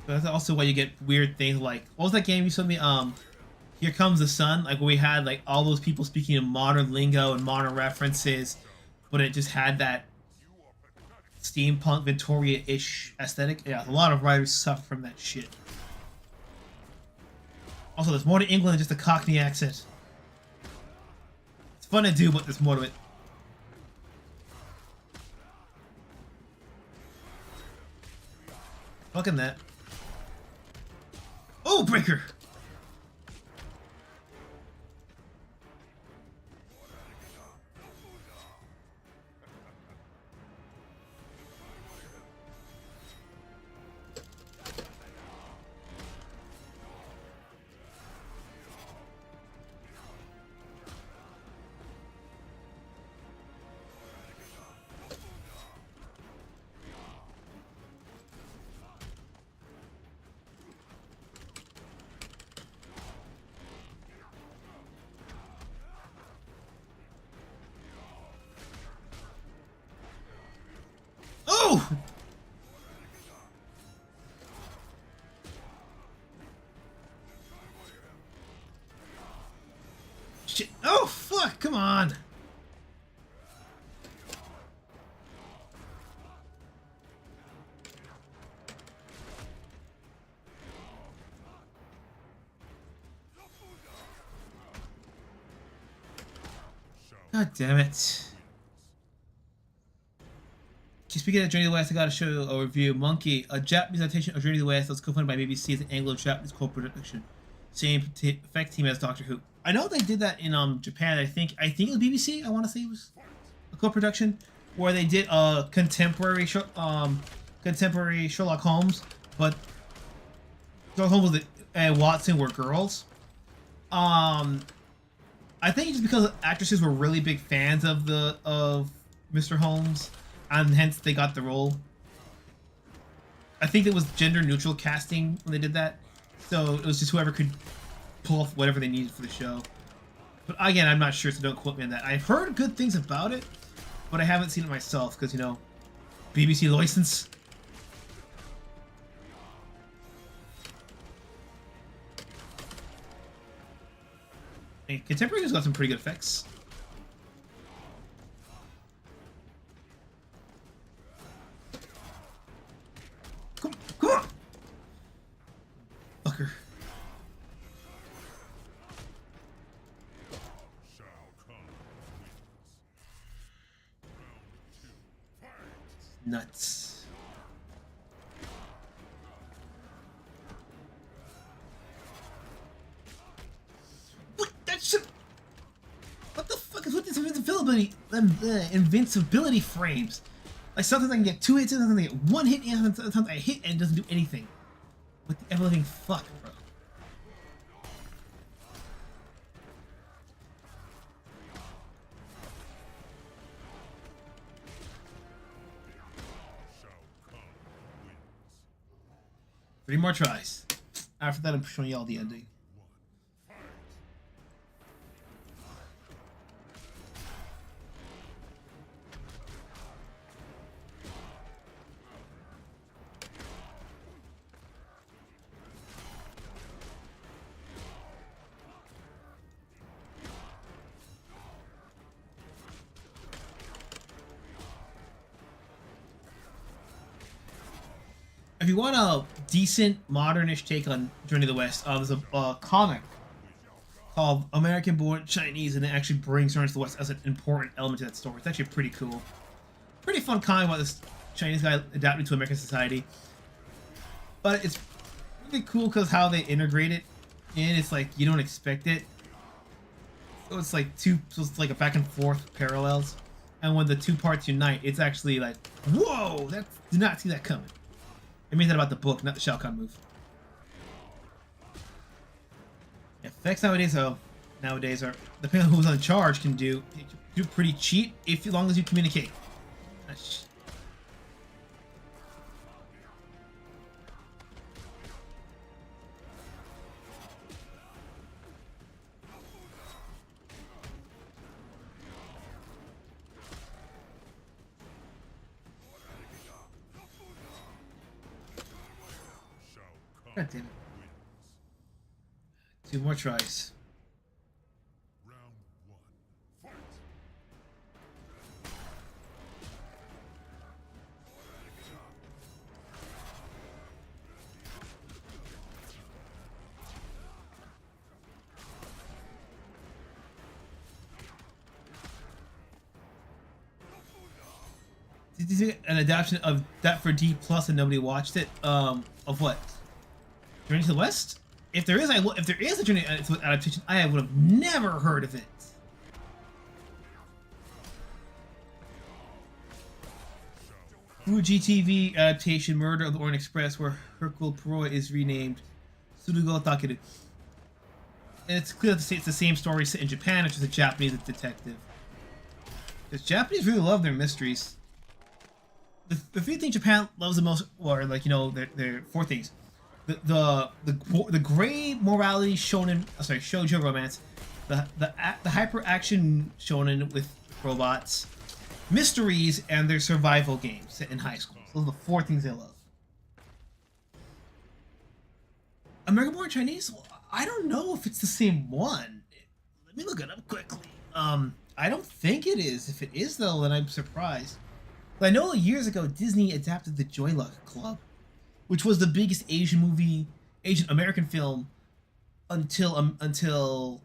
Speaker 2: That's also why you get weird things like, what was that game you showed me? Here Comes the Sun, like where we had like all those people speaking in modern lingo and modern references, but it just had that steampunk Victoria-ish aesthetic. Yeah, a lot of writers suffer from that shit. Also, there's more to England than just a Cockney accent. It's fun to do, but there's more to it. Fucking that. Oh, breaker! Oh! Shit. Oh, fuck. Come on. God damn it. Speaking of Journey to the West, I gotta show you a review. Monkey, a Japanese adaptation of Journey to the West that was co-funded by BBC as an Anglo-Japanese co-production. Same effect team as Doctor Who. I know they did that in Japan. I think it was BBC. I want to say it was a co-production where they did a contemporary Sherlock Holmes, but Sherlock Holmes and Watson were girls. I think it's because actresses were really big fans of Mr. Holmes, and hence they got the role. I think it was gender neutral casting when they did that, so it was just whoever could pull off whatever they needed for the show. But again, I'm not sure, so don't quote me on that. I've heard good things about it, but I haven't seen it myself because, you know, BBC license. Hey, Contemporary's got some pretty good effects. Come on! Fucker.
Speaker 1: Shao Kahn wins. Round 2, fight!
Speaker 2: Nuts. What? That shit. What the fuck is with these invincibility frames? Like sometimes I can get 2 hits, sometimes I get 1 hit, and sometimes I hit and it doesn't do anything. What the ever-living fuck, bro?
Speaker 1: Shao Kahn wins.
Speaker 2: 3 more tries. After that, I'm showing y'all the ending. If you want a decent, modernish take on Journey to the West, there's a comic called American-Born Chinese, and it actually brings Journey to the West as an important element to that story. It's actually pretty cool. Pretty fun comic about this Chinese guy adapting to American society. But it's really cool because how they integrate it in, it's like you don't expect it. So it's like a back and forth parallels. And when the 2 parts unite, it's actually like, whoa, did not see that coming. I mean that about the book, not the Shao Kahn move. Effects nowadays are, depending on who's on charge, can do pretty cheap as long as you communicate. God damn it. 2 more tries.
Speaker 1: Round 1, fight!
Speaker 2: an adaptation of that for D Plus and nobody watched it. Of what? Journey to the West? If there is, if there is a Journey to the West adaptation, I would have never heard of it. Fuji TV adaptation Murder of the Orient Express, where Hercule Poirot is renamed Surugo Takeru. And it's clear that it's the same story set in Japan, it's just a Japanese detective. Because Japanese really love their mysteries. The three things Japan loves the most are, like, you know, their four things. The gray morality shonen, shoujo romance, the hyper action shonen with robots, mysteries, and their survival games set in high school. Those are the four things they love. American Born Chinese? Well, I don't know if it's the same one. Let me look it up quickly. I don't think it is. If it is, though, then I'm surprised. But I know years ago Disney adapted the Joy Luck Club, which was the biggest Asian American film until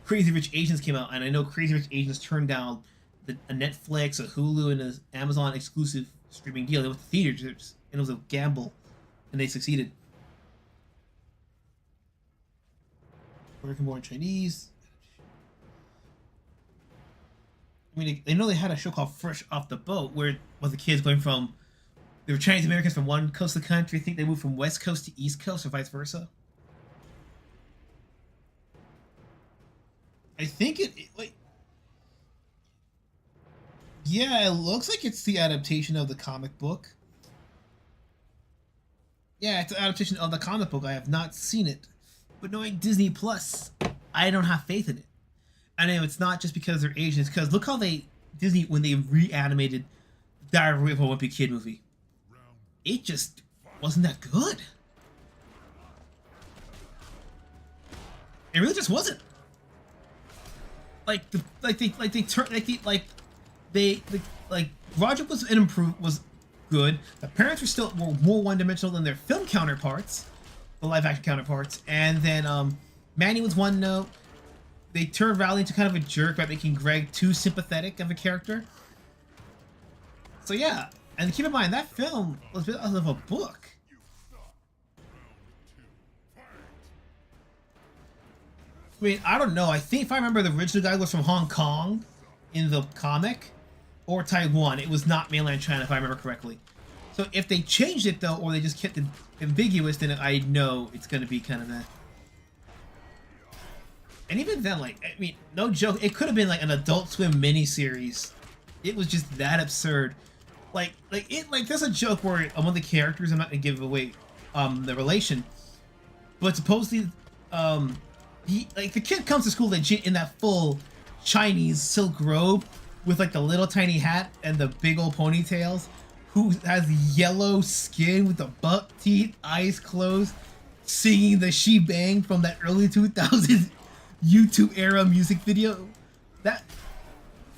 Speaker 2: Crazy Rich Asians came out, and I know Crazy Rich Asians turned down a Netflix, a Hulu, and an Amazon exclusive streaming deal. They went to theaters, and it was a gamble, and they succeeded. American Born Chinese. I mean, they know they had a show called Fresh Off the Boat, where the kids going from, they were Chinese Americans from one coast of the country. I think they moved from West Coast to East Coast, or vice versa. I think wait. Yeah, it looks like it's the adaptation of the comic book. Yeah, it's an adaptation of the comic book. I have not seen it. But knowing Disney Plus, I don't have faith in it. I know it's not just because they're Asian. It's because look how Disney, when they reanimated Diary of a Wimpy Kid movie, it just wasn't that good. It really just wasn't. Roger was good. The parents were more one-dimensional than their film counterparts, the live-action counterparts, and then Manny was one note. They turned Riley into kind of a jerk by making Greg too sympathetic of a character. So yeah, and keep in mind that film was based off of a book. I mean, I don't know. I think if I remember, the original guy was from Hong Kong in the comic, or Taiwan. It was not mainland China, if I remember correctly. So if they changed it though, or they just kept it ambiguous, then I know it's going to be kind of that. And even then, like, I mean, no joke, it could have been like an Adult Swim miniseries. It was just that absurd. Like there's a joke where one of the characters, I'm not gonna give away the relation, but supposedly the kid comes to school legit in that full Chinese silk robe with like the little tiny hat and the big old ponytails, who has yellow skin with the buck teeth, eyes closed, singing the She Bang from that early 2000s YouTube era music video. That,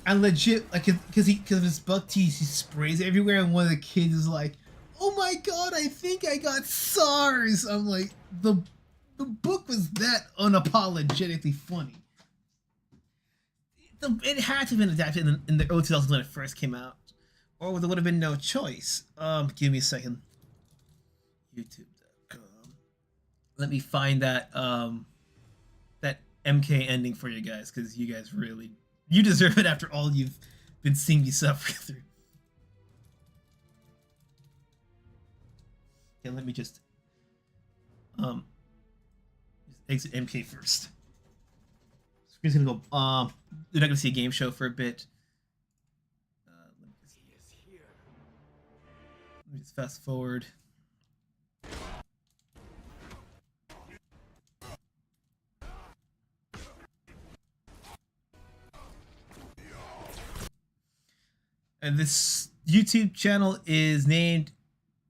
Speaker 2: and legit, like, because of his buck teeth, he sprays everywhere, and one of the kids is like, "Oh my god, I think I got SARS." I'm like, the book was that unapologetically funny. It had to have been adapted in the early 2000s when it first came out, or there would have been no choice. Give me a second. YouTube.com. Let me find that that MK ending for you guys, because you guys really, you deserve it after all you've been seeing me suffer through. Okay, let me just exit MK first. Screen's gonna go. You're not gonna see a game show for a bit. Let me just fast forward. And this YouTube channel is named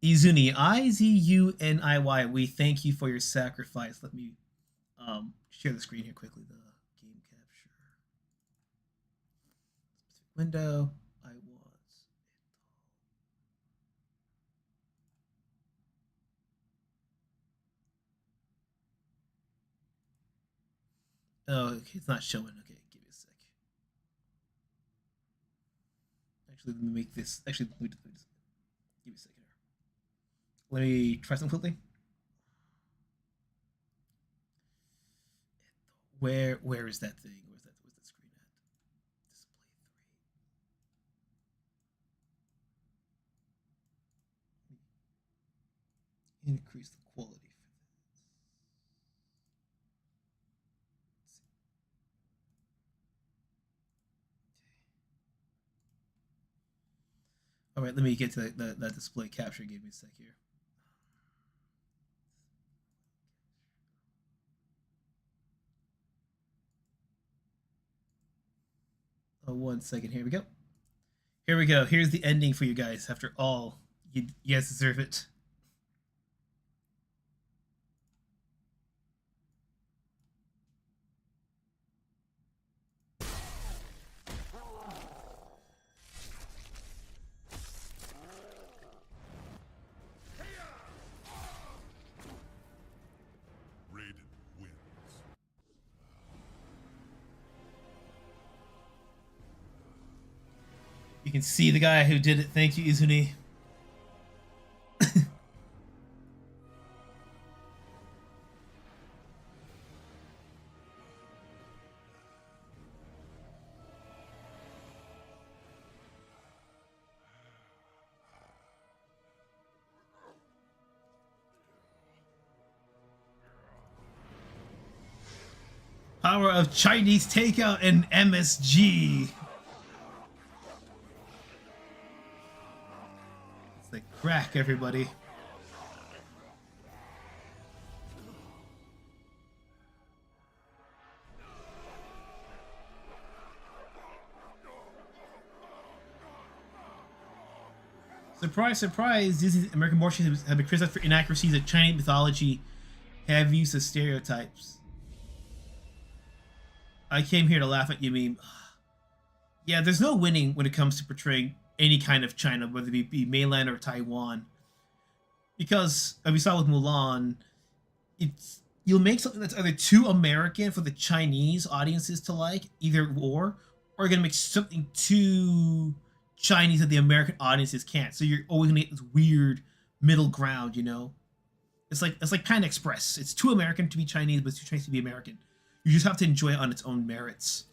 Speaker 2: Izuni, I-Z-U-N-I-Y. We thank you for your sacrifice. Let me share the screen here quickly. The game capture. Window. I was. Oh, okay, it's not showing. Okay, give me a sec. Actually, let me make this. Actually, let me just, give me a second here. Let me try something quickly. Where is that thing? Where's that screen at? Display 3. Increase the quality for this. All right, let me get to that display capture. Give me a sec here. Oh, 1 second. Here we go. Here we go. Here's the ending for you guys. After all, you guys deserve it. You can see the guy who did it. Thank you, Izuni. Power of Chinese takeout and MSG. It's like crack, everybody. Surprise, surprise! Disney's American motions have been criticized for inaccuracies that Chinese mythology have used as stereotypes. I came here to laugh at you, meme. Yeah, there's no winning when it comes to portraying any kind of China, whether it be mainland or Taiwan. Because, as we saw with Mulan, you'll make something that's either too American for the Chinese audiences to like, either or you're going to make something too Chinese that the American audiences can't. So you're always going to get this weird middle ground, you know? It's like Panda Express. It's too American to be Chinese, but it's too Chinese to be American. You just have to enjoy it on its own merits.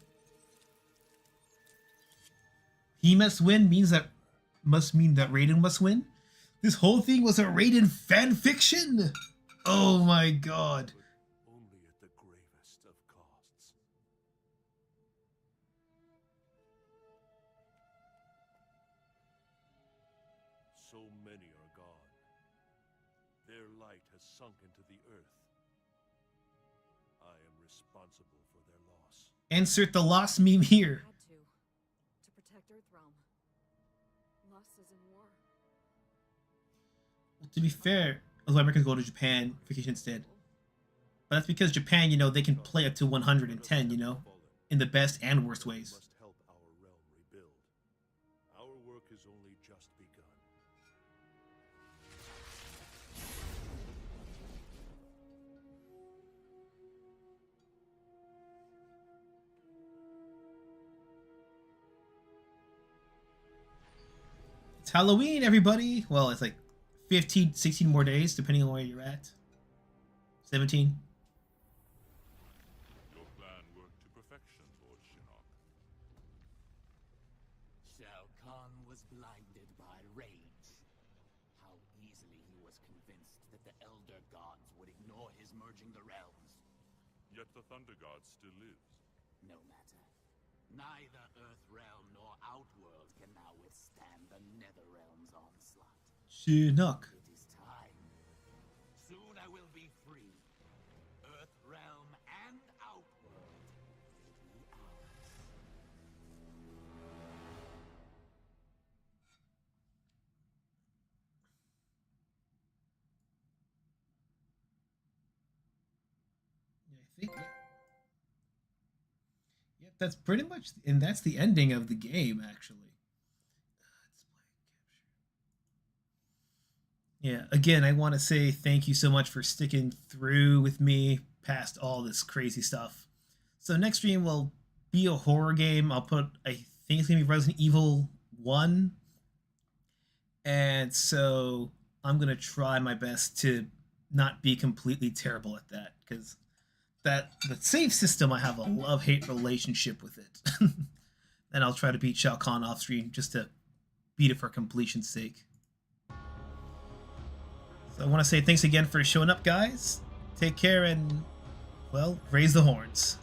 Speaker 2: He must win must mean that Raiden must win. This whole thing was a Raiden fan fiction. Oh my god.
Speaker 5: Only at the gravest of costs. So many are gone. Their light has sunk into the earth. I am responsible for their loss.
Speaker 2: Insert the lost meme here.
Speaker 6: Had to protect Earthrealm. Lost is in war.
Speaker 2: Well, to be fair, a lot of Americans go to Japan vacation instead. But that's because Japan, you know, they can play up to 110, you know, in the best and worst ways.
Speaker 5: Must help our realm rebuild. Our work is only just begun.
Speaker 2: It's Halloween, everybody. Well, it's like 15, 16 more days, depending on where you're at. 17.
Speaker 1: Your plan worked to perfection, Lord Shinnok.
Speaker 7: Shao Kahn was blinded by rage. How easily he was convinced that the Elder Gods would ignore his merging the realms.
Speaker 1: Yet the Thunder God still lives.
Speaker 7: No matter. Neither Earthrealm nor Outworld can now withstand the Netherrealm's onslaught.
Speaker 2: Shinnok.
Speaker 7: It is time. Soon I will be free. Earthrealm and Outworld will be ours.
Speaker 2: Yeah, I think. Yep, that's pretty much, and that's the ending of the game, actually. Yeah, again, I want to say thank you so much for sticking through with me past all this crazy stuff. So next stream will be a horror game. I think it's going to be Resident Evil 1. And so I'm going to try my best to not be completely terrible at that, because the save system, I have a love-hate relationship with it. And I'll try to beat Shao Kahn off screen just to beat it for completion's sake. So I want to say thanks again for showing up, guys. Take care and, well, raise the horns.